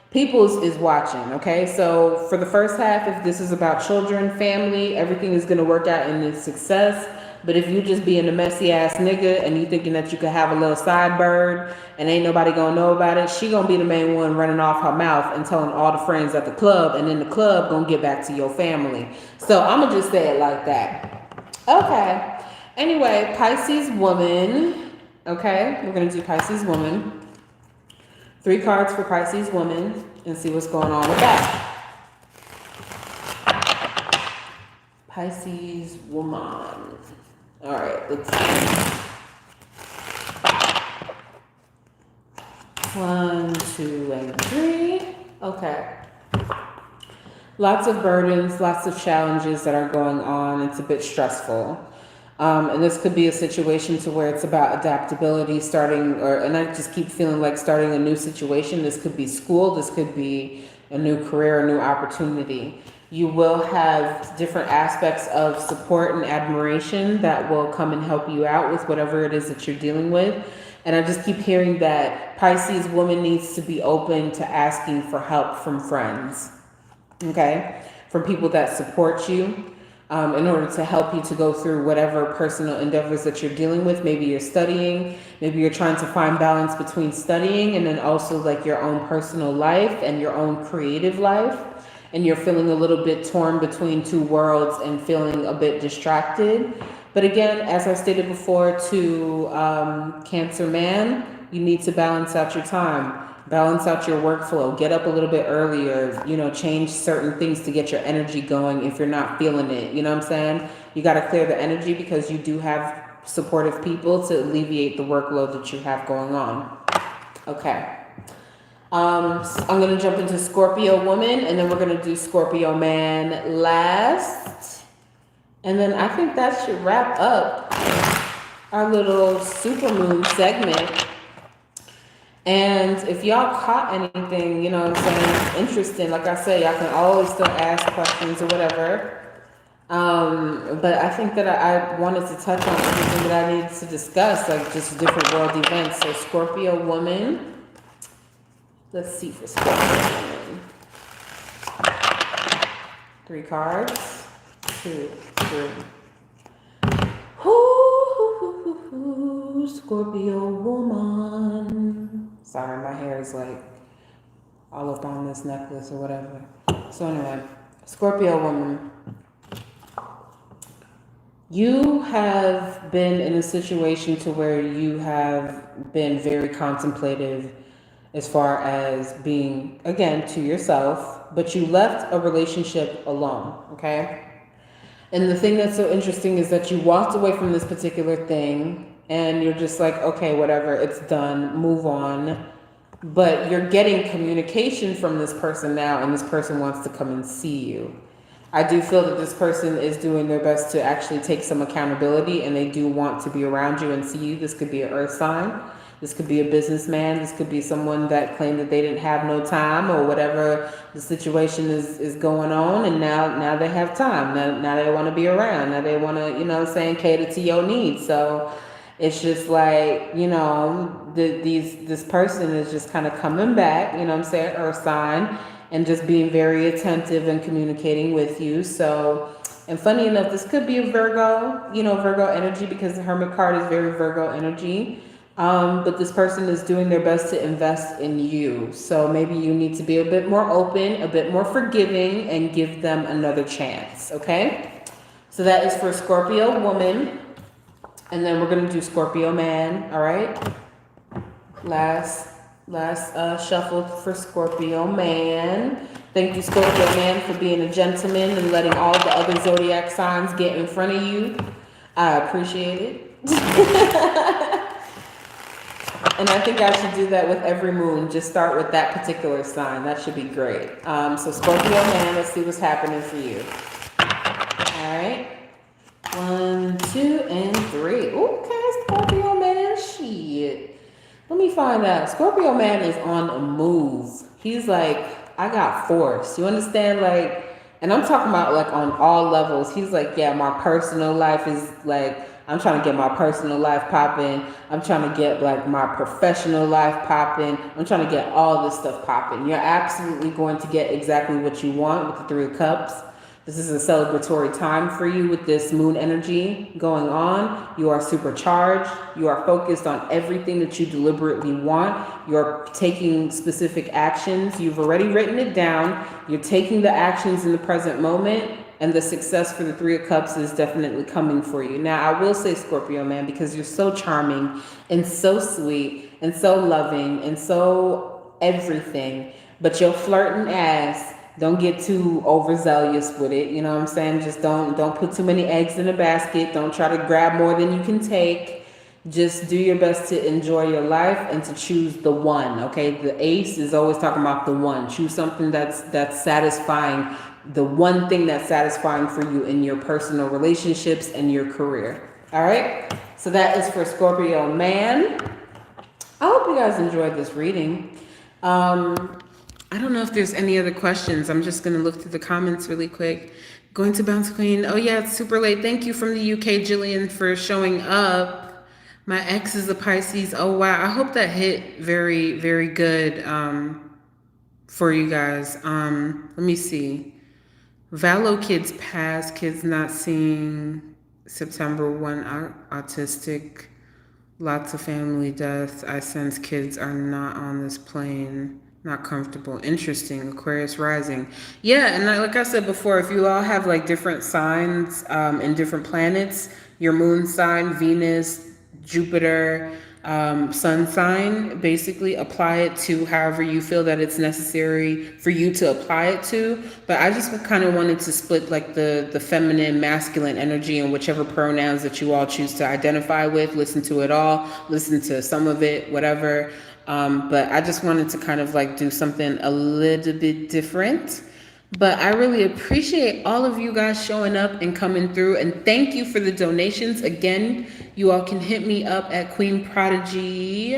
people's is watching, okay? So for the first half, if this is about children, family, everything is going to work out in its success. But if you just being a messy ass nigga and you thinking that you could have a little sidebird and ain't nobody gonna know about it, she gonna be the main one running off her mouth and telling all the friends at the club, and then the club gonna get back to your family. So I'm gonna just say it like that. Okay. Anyway, Pisces woman. Okay, we're gonna do Pisces woman. 3 cards for Pisces woman and see what's going on with that. Pisces woman. All right, let's see. 1, 2, and 3. Okay. Lots of burdens, lots of challenges that are going on. It's a bit stressful. And this could be a situation to where it's about adaptability, and I just keep feeling like starting a new situation. This could be school. This could be a new career, a new opportunity. You will have different aspects of support and admiration that will come and help you out with whatever it is that you're dealing with. And I just keep hearing that Pisces woman needs to be open to asking for help from friends, okay? From people that support you in order to help you to go through whatever personal endeavors that you're dealing with. Maybe you're studying, maybe you're trying to find balance between studying and then also like your own personal life and your own creative life. And you're feeling a little bit torn between 2 worlds and feeling a bit distracted. But again, as I stated before to Cancer man, you need to balance out your time, balance out your workflow, get up a little bit earlier, change certain things to get your energy going if you're not feeling it. You know what I'm saying? You got to clear the energy because you do have supportive people to alleviate the workload that you have going on. Okay. I'm going to jump into Scorpio woman, and then we're going to do Scorpio man last. And then I think that should wrap up our little supermoon segment. And if y'all caught anything, interesting, like I say, y'all can always still ask questions or whatever. But I think that I wanted to touch on everything that I needed to discuss, like just different world events. So Scorpio woman. Let's see for Scorpio. 3 cards. 2, 3. Ooh, Scorpio woman. Sorry, my hair is like all up on this necklace or whatever. So anyway, Scorpio woman. You have been in a situation to where you have been very contemplative as far as being, again, to yourself, but you left a relationship alone, okay? And the thing that's so interesting is that you walked away from this particular thing and you're just like, okay, whatever, it's done, move on. But you're getting communication from this person now, and this person wants to come and see you. I do feel that this person is doing their best to actually take some accountability, and they do want to be around you and see you. This could be an earth sign. This could be a businessman. This could be someone that claimed that they didn't have no time or whatever the situation is going on. And now they have time. Now they want to be around. Now they want to, cater to your needs. So it's just like, this person is just kind of coming back, earth sign, and just being very attentive and communicating with you. So, and funny enough, this could be a Virgo, Virgo energy, because the Hermit card is very Virgo energy. But this person is doing their best to invest in you. So maybe you need to be a bit more open, a bit more forgiving, and give them another chance, okay? So that is for Scorpio woman. And then we're going to do Scorpio man, all right? Last shuffle for Scorpio man. Thank you, Scorpio man, for being a gentleman and letting all the other zodiac signs get in front of you. I appreciate it. And I think I should do that with every moon. Just start with that particular sign. That should be great. So Scorpio man, let's see what's happening for you. All right. 1, 2, and 3. Okay, Scorpio man, shit. Let me find out. Scorpio man is on a move. He's like, I got force. You understand? Like, and I'm talking about like on all levels. He's like, yeah, my personal life is like, I'm trying to get my personal life popping. I'm trying to get like my professional life popping. I'm trying to get all this stuff popping. You're absolutely going to get exactly what you want with the 3 of Cups. This is a celebratory time for you with this moon energy going on. You are supercharged. You are focused on everything that you deliberately want. You're taking specific actions. You've already written it down. You're taking the actions in the present moment. And the success for the Three of Cups is definitely coming for you. Now, I will say, Scorpio man, because you're so charming and so sweet and so loving and so everything, but your flirting ass, don't get too overzealous with it. You know what I'm saying? Just don't put too many eggs in a basket. Don't try to grab more than you can take. Just do your best to enjoy your life and to choose the one. Okay, the ace is always talking about the one. Choose something that's satisfying, the one thing that's satisfying for you in your personal relationships and your career. All right, so that is for Scorpio man. I hope you guys enjoyed this reading. I don't know if there's any other questions. I'm just going to look through the comments really quick. Going to Bounce Queen. Oh yeah, it's super late. Thank you from the UK, Jillian, for showing up. My ex is a Pisces. Oh wow, I hope that hit very, very good for you guys. Let me see. Valo kids pass, kids not seeing September 1 autistic, lots of family deaths. I sense kids are not on this plane, not comfortable. Interesting. Aquarius rising. Yeah, and like I said before, if you all have like different signs and different planets, your moon sign, Venus, Jupiter, sun sign, basically apply it to however you feel that it's necessary for you to apply it to. But I just kind of wanted to split like the feminine, masculine energy and whichever pronouns that you all choose to identify with. Listen to it all, listen to some of it, whatever. But I just wanted to kind of like do something a little bit different. But I really appreciate all of you guys showing up and coming through. And thank you for the donations. Again, you all can hit me up at Queen Prodigy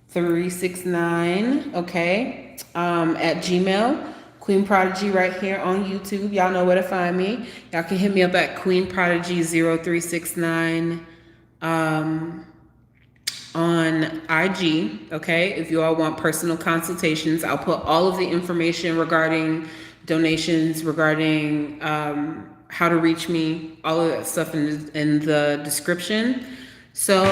369, okay, at Gmail. Queen Prodigy right here on YouTube. Y'all know where to find me. Y'all can hit me up at Queen Prodigy 0369 on IG, okay? If you all want personal consultations, I'll put all of the information regarding donations, regarding how to reach me, all of that stuff in the description. So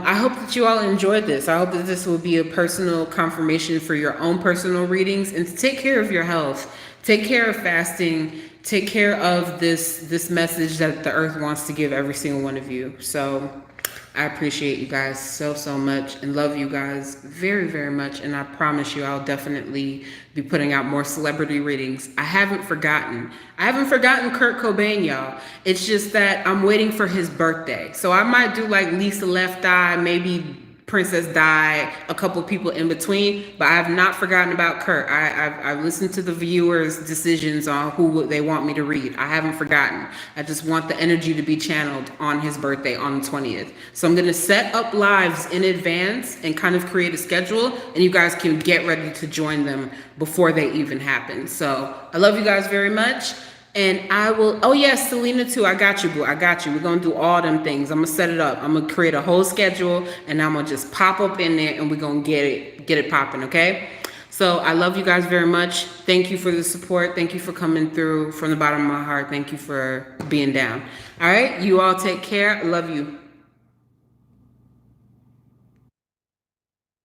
I hope that you all enjoyed this. I hope that this will be a personal confirmation for your own personal readings, and to take care of your health, take care of fasting, take care of this message that the earth wants to give every single one of you. So I appreciate you guys so much and love you guys very, very much. And I promise you I'll definitely be putting out more celebrity readings. I haven't forgotten Kurt Cobain, y'all. It's just that I'm waiting for his birthday. So I might do like Lisa Left Eye, maybe Princess Di, a couple people in between, but I have not forgotten about Kurt. I've listened to the viewers' decisions on who they want me to read. I haven't forgotten. I just want the energy to be channeled on his birthday on the 20th. So I'm going to set up lives in advance and kind of create a schedule, and you guys can get ready to join them before they even happen. So I love you guys very much. And I will, oh yes, Selena too, I got you, boo, I got you. We're going to do all them things. I'm going to set it up. I'm going to create a whole schedule, and I'm going to just pop up in there, and we're going to get it popping, okay? So I love you guys very much. Thank you for the support. Thank you for coming through from the bottom of my heart. Thank you for being down. All right, you all take care. I love you.